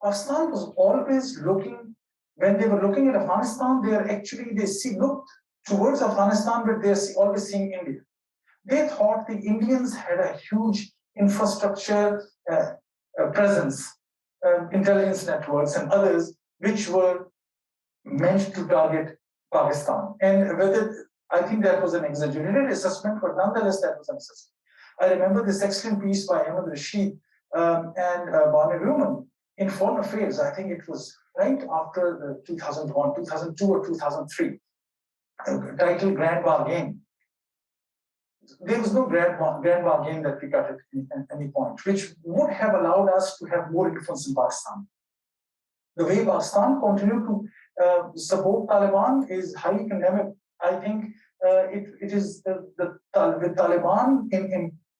Pakistan was always looking, when they were looking at Afghanistan, they looked towards Afghanistan, but they're always seeing India. They thought the Indians had a huge infrastructure presence, intelligence networks and others, which were meant to target Pakistan. And whether, I think that was an exaggerated assessment, but nonetheless, that was an assessment. I remember this excellent piece by Ahmed Rashid and Barney Ruman in Foreign Affairs. I think it was right after the 2001, 2002 or 2003, titled Grand Bargain. There was no grand bargain that we got at any point, which would have allowed us to have more influence in Pakistan. The way Pakistan continued to support Taliban is highly condemnable. I think it is with Taliban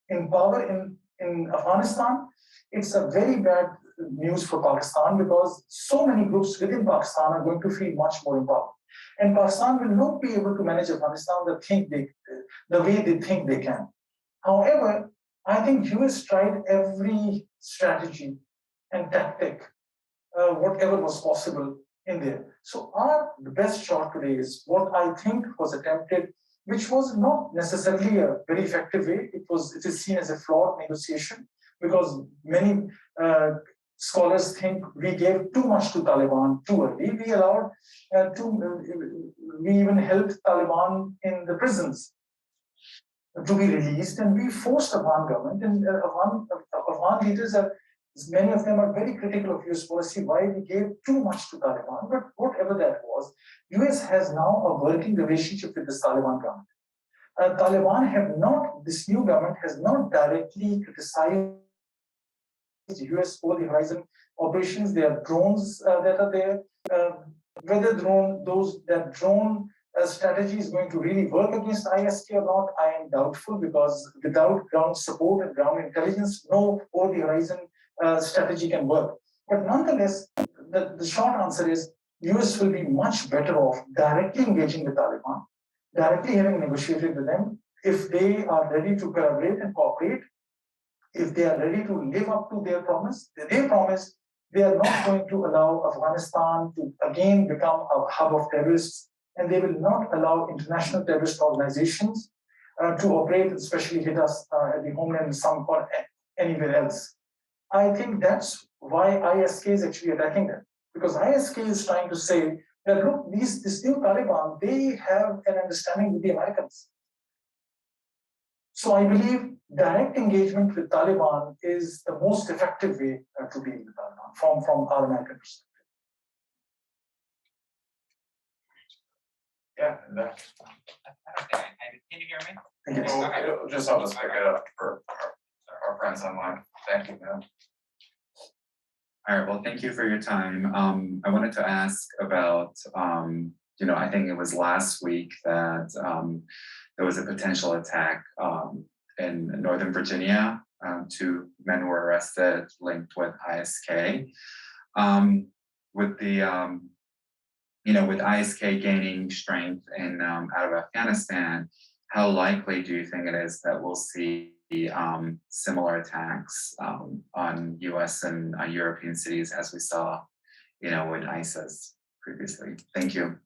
in power in Afghanistan, it's a very bad news for Pakistan because so many groups within Pakistan are going to feel much more empowered. And Pakistan will not be able to manage Afghanistan the way they think they can. However, I think US tried every strategy and tactic, whatever was possible in there. So the best shot today is what I think was attempted, which was not necessarily a very effective way. It is seen as a flawed negotiation because many scholars think we gave too much to Taliban too early. We allowed we even held Taliban in the prisons to be released, and we forced Afghan government and Afghan leaders are. Many of them are very critical of US policy, why we gave too much to Taliban, but whatever that was, US has now a working relationship with this Taliban government. This new government has not directly criticized US over the horizon operations. There are drones that are there. Whether that drone strategy is going to really work against ISK or not, I am doubtful because without ground support and ground intelligence, no over the horizon strategy can work. But nonetheless, the short answer is US will be much better off directly engaging the Taliban, directly having negotiated with them if they are ready to collaborate and cooperate, if they are ready to live up to their promise. They promised they are not going to allow Afghanistan to again become a hub of terrorists, and they will not allow international terrorist organizations to operate, especially hit us at the homeland or anywhere else. I think that's why ISK is actually attacking them, because ISK is trying to say that look, this new Taliban, they have an understanding with the Americans. So I believe direct engagement with Taliban is the most effective way to deal with Taliban from our American perspective. Yeah, Can you hear me? Yes. I'll just pick it up for our friends online. Thank you, man. All right, well, thank you for your time. I wanted to ask about, I think it was last week that there was a potential attack in Northern Virginia. 2 men were arrested linked with ISK. With the, with ISK gaining strength in out of Afghanistan, how likely do you think it is that we'll see similar attacks on US and European cities as we saw, with ISIS previously? Thank you.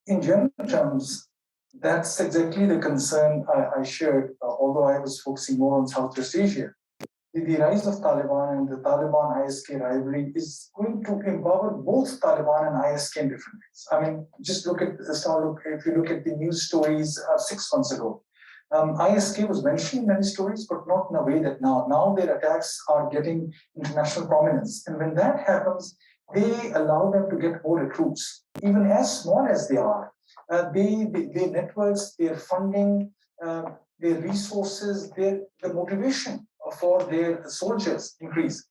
In general terms, that's exactly the concern I shared, although I was focusing more on Southwest Asia. The rise of Taliban and the Taliban-ISK rivalry is going to empower both Taliban and ISK in different ways. I mean, just if you look at the news stories 6 months ago, ISK was mentioned in many stories, but not in a way that now their attacks are getting international prominence. And when that happens, they allow them to get more recruits, even as small as they are. Their networks, their funding, their resources, the motivation for their soldiers increase.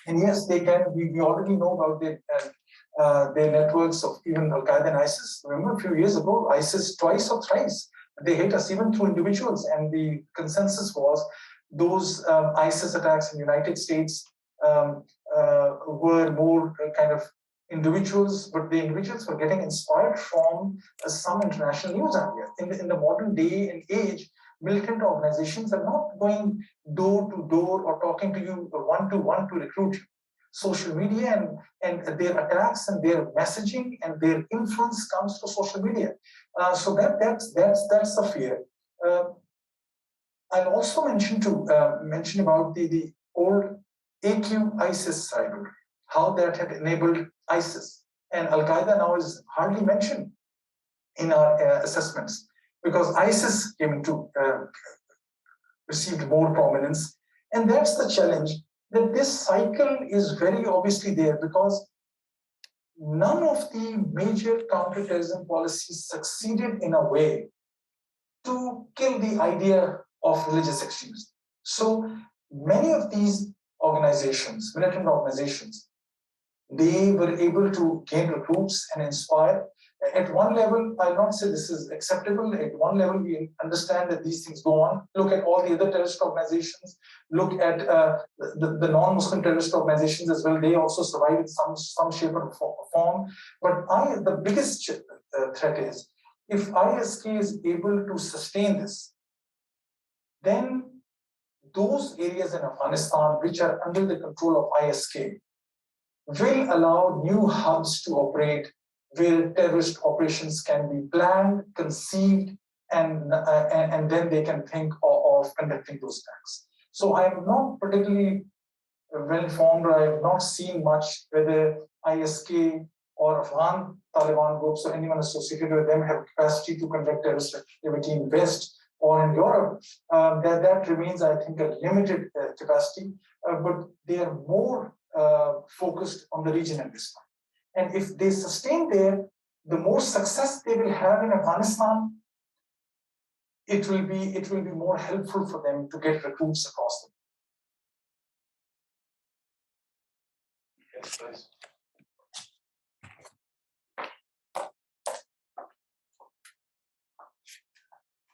And yes, they can. We already know about their networks of even Al Qaeda and ISIS. Remember, a few years ago, ISIS twice or thrice they hit us even through individuals, and the consensus was those ISIS attacks in the United States were more kind of individuals, but the individuals were getting inspired from some international news area. In the modern day and age, militant organizations are not going door to door or talking to you one-to-one to recruit you. Social media and their attacks and their messaging and their influence comes to social media. So that's the fear. I'll also mention about the old AQ-ISIS rivalry, how that had enabled ISIS. And Al Qaeda now is hardly mentioned in our assessments, because ISIS received more prominence. And that's the challenge, that this cycle is very obviously there, because none of the major counterterrorism policies succeeded in a way to kill the idea of religious extremism. So many of these organizations, militant organizations, they were able to gain recruits and inspire. At one level, I'll not say this is acceptable. At one level, we understand that these things go on. Look at all the other terrorist organizations. Look at the non-Muslim terrorist organizations as well. They also survive in some shape or form. But the biggest threat is, if ISK is able to sustain this, then those areas in Afghanistan which are under the control of ISK will allow new hubs to operate where terrorist operations can be planned, conceived, and then they can think of conducting those attacks. So I'm not particularly well informed, or I have not seen much whether ISK or Afghan Taliban groups or anyone associated with them have capacity to conduct terrorist activity in West or in Europe. That remains, I think, a limited capacity, but they are more focused on the region at this time. And if they sustain there, the more success they will have in Afghanistan, it will be more helpful for them to get recruits across them. Yes, please.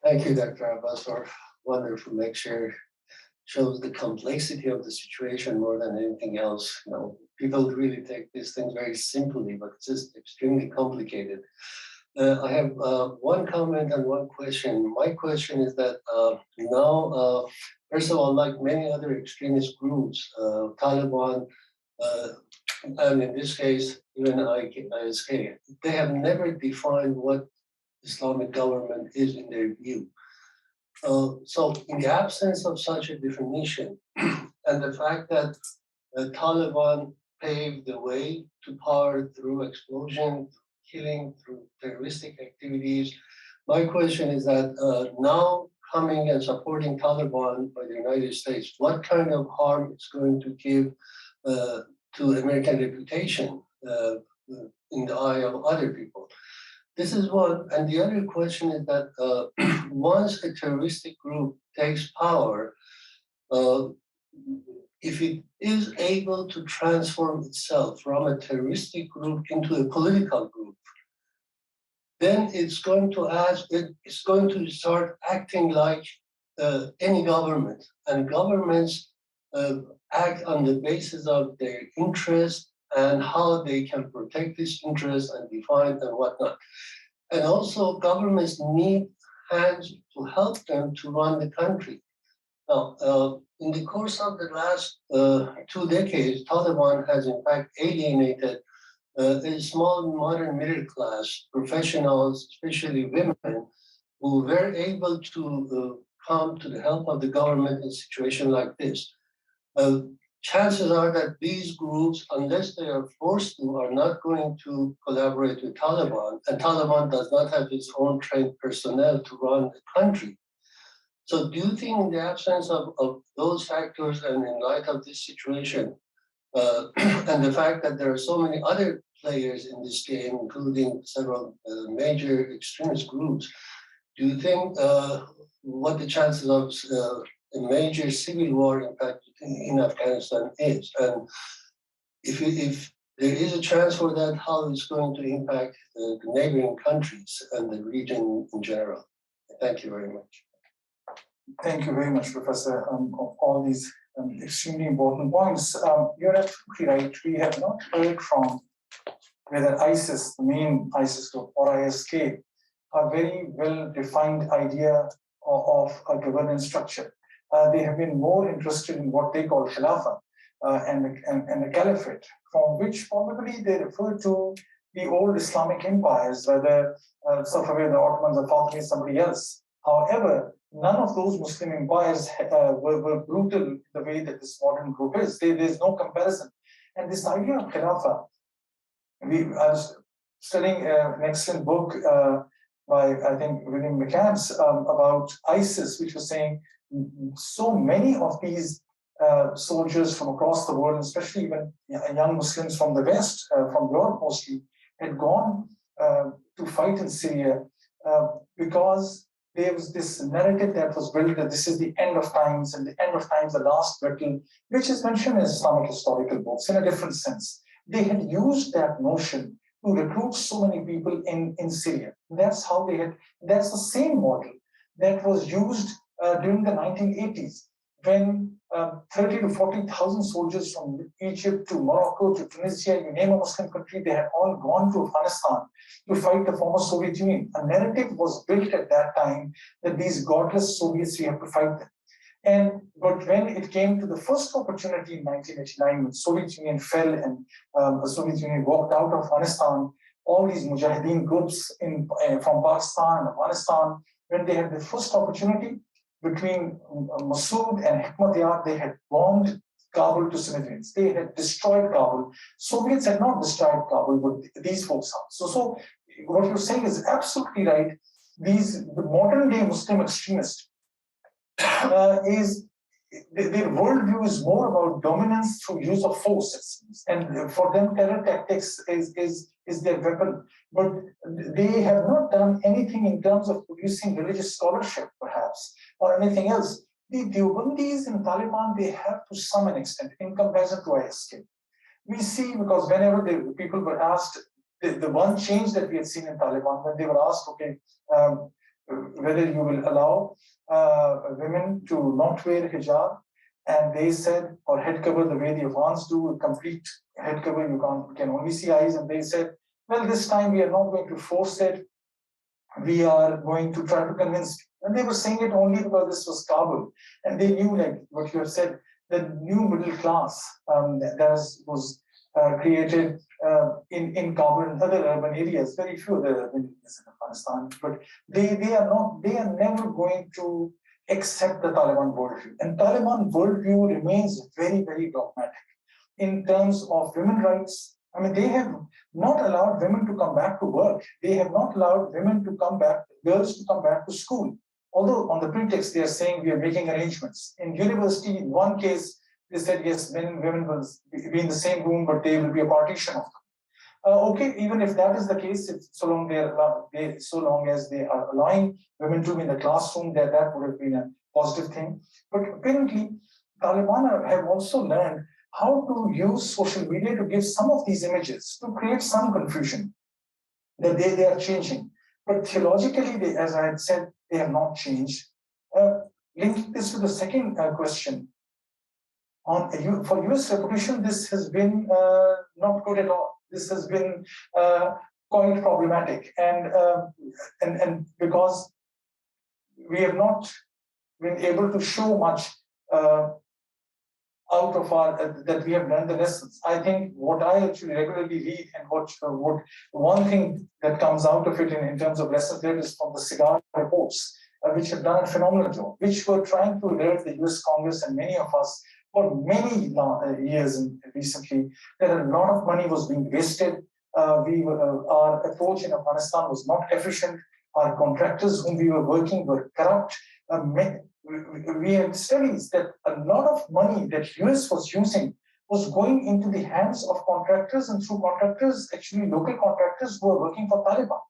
Thank you, Dr. Abbas, for wonderful lecture. Shows the complexity of the situation more than anything else. You know, people really take these things very simply, but it's just extremely complicated. I have one comment and one question. My question is that now, first of all, like many other extremist groups, Taliban, and in this case, even ISK, they have never defined what Islamic government is in their view. So in the absence of such a definition, and the fact that the Taliban paved the way to power through explosion, killing, through terroristic activities, my question is that now coming and supporting Taliban by the United States, what kind of harm it's going to give to American reputation in the eye of other people? This is one, and the other question is that once a terroristic group takes power, if it is able to transform itself from a terroristic group into a political group, then it's going to start acting like any government, and governments act on the basis of their interest and how they can protect this interest and define and whatnot. And also governments need hands to help them to run the country. Now, in the course of the last 2 decades, Taliban has in fact alienated a small modern middle class, professionals, especially women, who were able to come to the help of the government in a situation like this. Chances are that these groups, unless they are forced to, are not going to collaborate with Taliban, and Taliban does not have its own trained personnel to run the country. So do you think in the absence of those factors and in light of this situation, and the fact that there are so many other players in this game, including several major extremist groups, do you think what the chances of a major civil war impact in Afghanistan is? And if there is a chance for that, how it's going to impact the neighboring countries and the region in general? Thank you very much. Thank you very much, Professor, of all these extremely important points. You're absolutely right. We have not heard from whether ISIS, the main ISIS group, or ISK, a very well-defined idea of a governance structure. They have been more interested in what they call Khilafah and the Caliphate, from which probably they refer to the old Islamic empires, whether Safavid, the Ottomans, or Fatimids, somebody else. However, none of those Muslim empires were brutal the way that this modern group is. There's no comparison. And this idea of Khilafah, I was studying an excellent book by, I think, William McCants about ISIS, which was saying so many of these soldiers from across the world, especially even young Muslims from the West, from Europe mostly, had gone to fight in Syria because there was this narrative that was built that this is the end of times, and the end of times, the last battle, which is mentioned in Islamic historical books in a different sense. They had used that notion to recruit so many people in Syria. That's how they had, that's the same model that was used during the 1980s, when 30 to 40,000 soldiers from Egypt to Morocco to Tunisia, you name a Muslim country, they had all gone to Afghanistan to fight the former Soviet Union. A narrative was built at that time that these godless Soviets, we have to fight them. But when it came to the first opportunity in 1989, when Soviet Union fell and the Soviet Union walked out of Afghanistan, all these Mujahideen groups from Pakistan and Afghanistan, when they had the first opportunity between Massoud and Hikmatyar, they had bombed Kabul to civilians. They had destroyed Kabul. Soviets had not destroyed Kabul, but these folks have. So what you're saying is absolutely right. The modern day Muslim extremists their worldview is more about dominance through use of force, it seems. And for them, terror tactics is their weapon. But they have not done anything in terms of producing religious scholarship, perhaps, or anything else. The Deobandis in Taliban, they have to some extent, in comparison to ISK. We see, because whenever the people were asked, the one change that we had seen in Taliban, when they were asked, okay, whether you will allow women to not wear hijab, and they said, or head cover the way the Afghans do, a complete head cover, you can only see eyes, and they said, well, this time we are not going to force it, we are going to try to convince you. And they were saying it only because this was Kabul, and they knew, like what you have said, the new middle class that was created in Kabul and other urban areas. Very few other urban areas in Afghanistan, but they are never going to accept the Taliban worldview. And Taliban worldview remains very, very dogmatic in terms of women's rights. I mean, they have not allowed women to come back to work. They have not allowed women to come back, girls to come back to school. Although on the pretext they are saying we are making arrangements. In university, in one case, they said yes, men and women will be in the same room, but there will be a partition of them. Okay, even if that is the case, so long as they are allowing women to be in the classroom, that would have been a positive thing. But apparently, Taliban have also learned how to use social media to give some of these images to create some confusion that they are changing. But theologically, as I had said, they have not changed. Linking this to the second question, for US reputation, this has been not good at all. This has been quite problematic, and because we have not been able to show much out of that we have learned the lessons. I think what I actually regularly read and what one thing that comes out of it in terms of lessons learned is from the cigar reports, which have done a phenomenal job, which were trying to alert the US Congress and many of us for many years recently that a lot of money was being wasted. Our approach in Afghanistan was not efficient. Our contractors whom we were working were corrupt. We had studies that a lot of money that US was using was going into the hands of contractors, and through contractors, actually local contractors who were working for Taliban.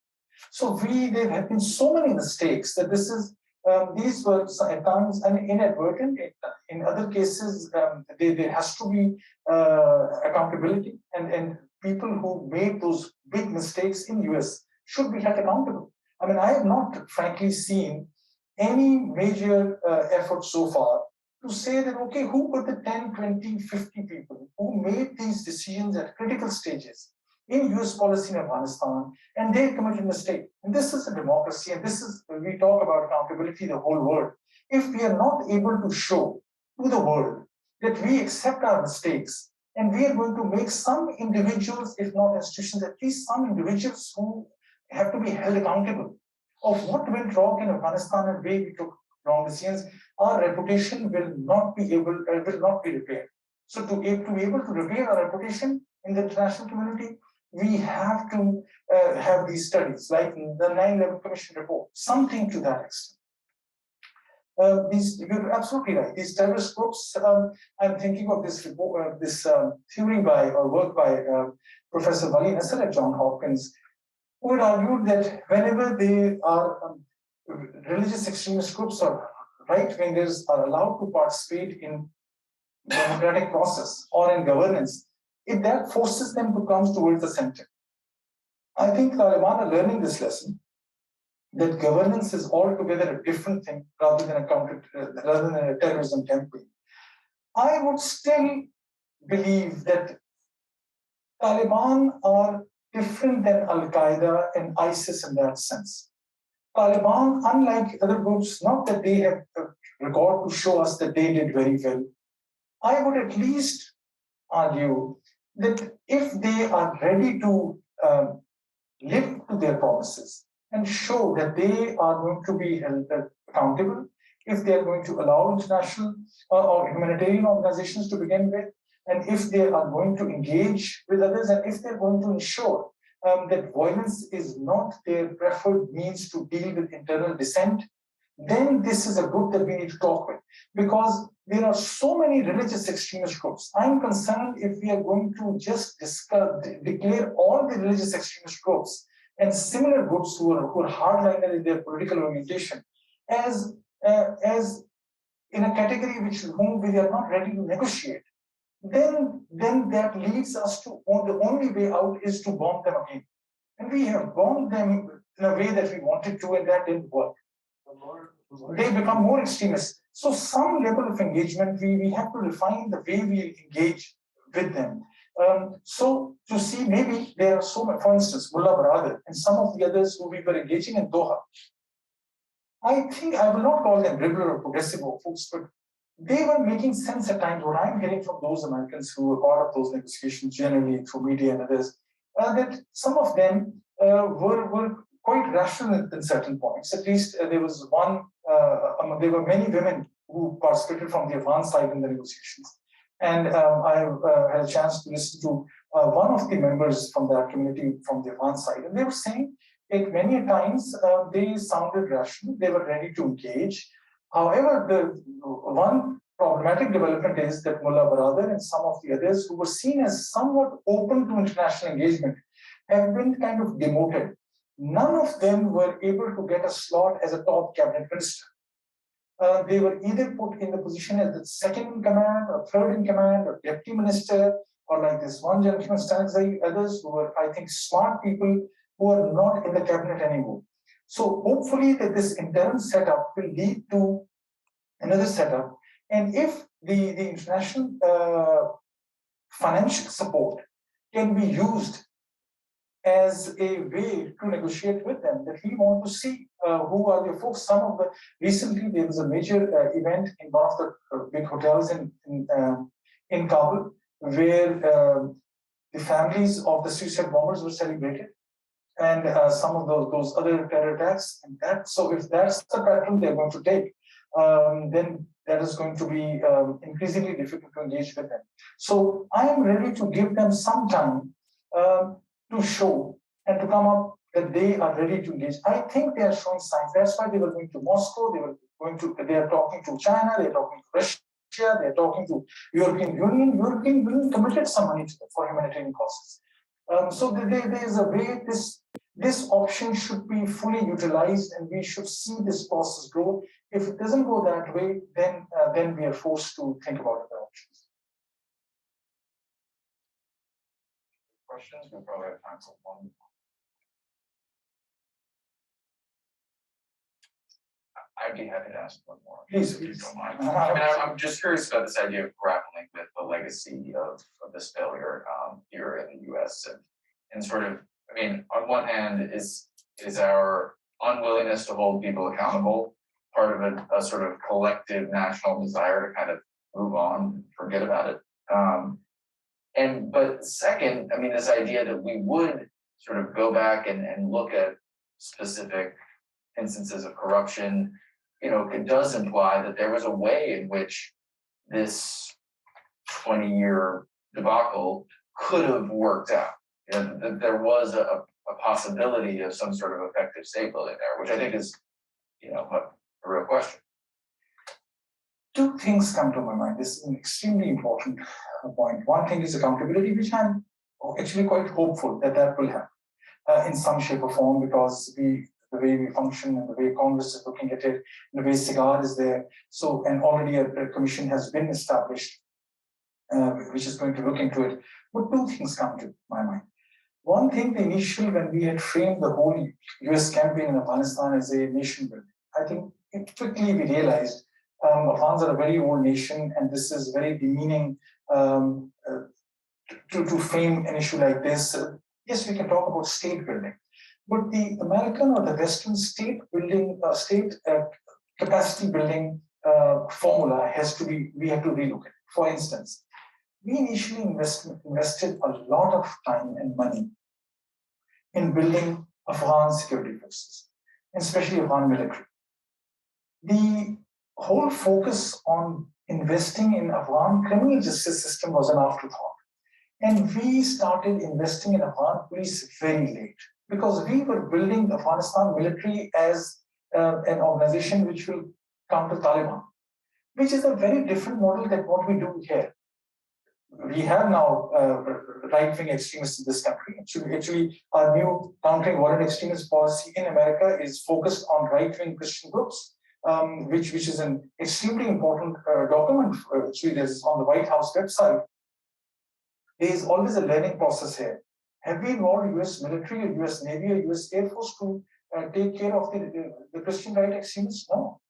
So there have been so many mistakes that these were at times inadvertent. In other cases, there has to be accountability, and people who made those big mistakes in US should be held accountable. I mean, I have not, frankly, seen any major effort so far to say that, okay, who were the 10, 20, 50 people who made these decisions at critical stages in US policy in Afghanistan, and they committed a mistake. And this is a democracy, and we talk about accountability the whole world. If we are not able to show to the world that we accept our mistakes, and we are going to make some individuals, if not institutions, at least some individuals who have to be held accountable of what went wrong in Afghanistan and where we took wrong decisions, our reputation will not be repaired. So to be able to repair our reputation in the international community, we have to have these studies, like the 9/11 Commission report, something to that extent. You're absolutely right. These terrorist groups, I'm thinking of this report, this theory work by Professor Wali Nasser at Johns Hopkins, who would argue that whenever they are religious extremist groups or right-wingers are allowed to participate in democratic process or in governance, that forces them to come towards the center. I think Taliban are learning this lesson, that governance is altogether a different thing rather than a terrorism campaign. I would still believe that Taliban are different than Al-Qaeda and ISIS in that sense. Taliban, unlike other groups, not that they have record to show us that they did very well. I would at least argue that if they are ready to live to their promises and show that they are going to be held accountable, if they are going to allow international or humanitarian organizations to begin with, and if they are going to engage with others, and if they're going to ensure that violence is not their preferred means to deal with internal dissent, then this is a group that we need to talk with. Because there are so many religious extremist groups. I'm concerned if we are going to just declare all the religious extremist groups and similar groups who are hardliner in their political orientation as in a category whom we are not ready to negotiate. Then that leads us to the only way out is to bomb them again. And we have bombed them in a way that we wanted to, and that didn't work. They become more extremist. So some level of engagement, we have to refine the way we engage with them. So to see, maybe there are so many, for instance, Mullah Baradar and some of the others who we were engaging in Doha. I think I will not call them liberal or progressive folks, but they were making sense at times. What I'm hearing from those Americans who were part of those negotiations, generally through media and others, that some of them were quite rational in certain points. At least there was one, there were many women who participated from the Afghan side in the negotiations. And I had a chance to listen to one of the members from that community from the Afghan side. And they were saying that many times they sounded rational, they were ready to engage. However, the one problematic development is that Mullah Baradar and some of the others who were seen as somewhat open to international engagement have been kind of demoted. None of them were able to get a slot as a top cabinet minister. They were either put in the position as the second in command, or third in command, or deputy minister, or like this one gentleman, Stanzai, others who were, I think, smart people who are not in the cabinet anymore. So hopefully that this interim setup will lead to another setup. And if the international financial support can be used as a way to negotiate with them, that we want to see who are the folks. Some of the recently there was a major event in one of the big hotels in Kabul, where the families of the suicide bombers were celebrated, and some of those other terror attacks. And that, so if that's the pattern they're going to take, then that is going to be increasingly difficult to engage with them. So I am ready to give them some time to show and to come up that they are ready to engage. I think they are showing signs. That's why they were going to Moscow. They are talking to China. They are talking to Russia. They are talking to European Union. European Union committed some money to them for humanitarian causes. So there is a way this option should be fully utilized, and we should see this process grow. If it doesn't go that way, then we are forced to think about other options. Questions? We probably have time for one. I'd be happy to ask one more. Please, if you please. don't mind. I mean, I'm just curious about this idea of grappling with the legacy of this failure here in the U.S. and sort of, I mean, on one hand, is our unwillingness to hold people accountable part of a sort of collective national desire to kind of move on, forget about it. But second, I mean, this idea that we would sort of go back and look at specific instances of corruption, you know, it does imply that there was a way in which this 20-year debacle could have worked out. You know, that there was a possibility of some sort of effective state building there, which I think is, you know, a real question. Two things come to my mind. This is an extremely important point. One thing is accountability, which I'm actually quite hopeful that will happen in some shape or form, because the way we function and the way Congress is looking at it, and the way SIGAR is there. So, and already a commission has been established, which is going to look into it. But two things come to my mind. One thing, the initial, when we had framed the whole US campaign in Afghanistan as a nation building, I think quickly we realized Afghans are a very old nation, and this is very demeaning to frame an issue like this. Yes, we can talk about state building, but the American or the Western state building, state capacity building formula we have to relook at. For instance, we initially invested a lot of time and money in building Afghan security forces, especially Afghan military. The whole focus on investing in Afghan criminal justice system was an afterthought. And we started investing in Afghan police very late because we were building the Afghanistan military as an organization which will counter Taliban, which is a very different model than what we do here. We have now right-wing extremists in this country. Actually, our new countering violent extremist policy in America is focused on right-wing Christian groups, which is an extremely important document. Actually, there's on the White House website. There is always a learning process here. Have we involved US military or US Navy or US Air Force to take care of the Christian right extremists? No.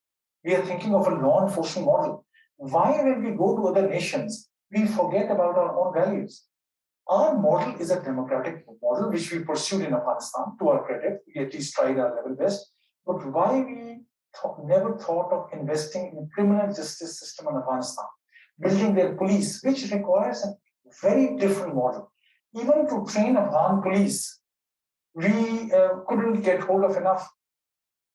We are thinking of a law enforcement model. Why, when we go to other nations, we forget about our own values? Our model is a democratic model, which we pursued in Afghanistan, to our credit. We at least tried our level best. But why we never thought of investing in criminal justice system in Afghanistan, building their police, which requires a very different model. Even to train Afghan police, we couldn't get hold of enough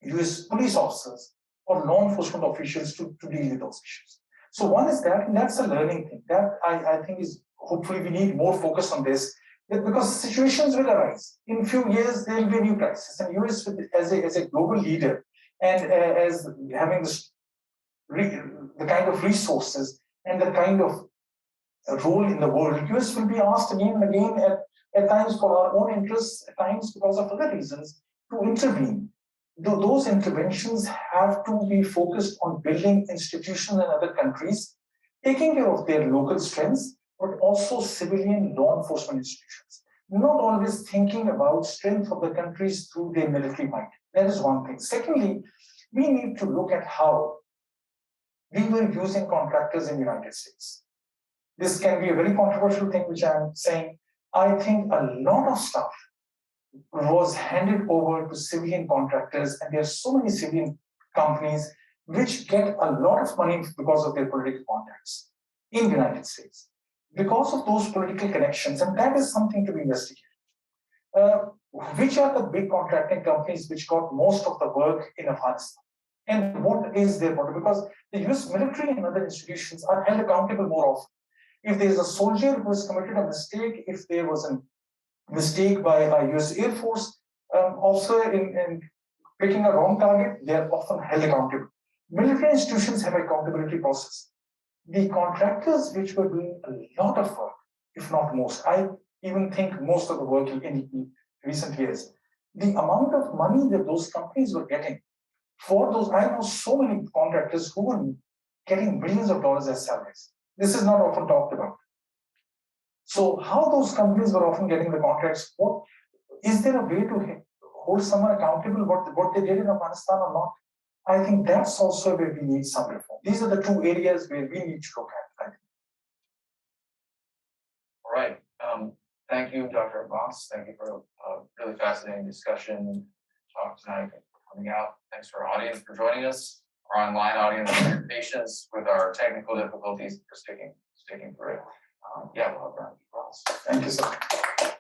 US police officers or law enforcement officials to deal with those issues. So one is that, and that's a learning thing. That I think is, hopefully we need more focus on this, because situations will arise. In a few years, there will be a new crisis. And US as a global leader and as having this, the kind of resources and the kind of role in the world, US will be asked again and again at times for our own interests, at times because of other reasons, to intervene. Those interventions have to be focused on building institutions in other countries, taking care of their local strengths, but also civilian law enforcement institutions. Not always thinking about strength of the countries through their military might. That is one thing. Secondly, we need to look at how we were using contractors in the United States. This can be a very controversial thing, which I'm saying. I think a lot of stuff was handed over to civilian contractors, and there are so many civilian companies which get a lot of money because of their political contacts in the United States, because of those political connections, and that is something to be investigated. Which are the big contracting companies which got most of the work in Afghanistan? And what is their model? Because the US military and other institutions are held accountable more often. If there is a soldier who has committed a mistake, if there was a mistake by a US Air Force officer in picking a wrong target, they are often held accountable. Military institutions have accountability process. The contractors which were doing a lot of work, if not most, I even think most of the work in recent years, the amount of money that those companies were getting for those, I know so many contractors who were getting millions of dollars as salaries. This is not often talked about. So how those companies were often getting the contracts, is there a way to hold someone accountable what they did in Afghanistan or not? I think that's also where we need some reform. These are the two areas where we need to look at, I think. All right. Thank you, Dr. Abbas. Thank you for a really fascinating discussion talk tonight coming out. Thanks for our audience for joining us, our online audience for your patience with our technical difficulties for sticking through it. Yeah, we'll have a round of applause. Thank you, sir.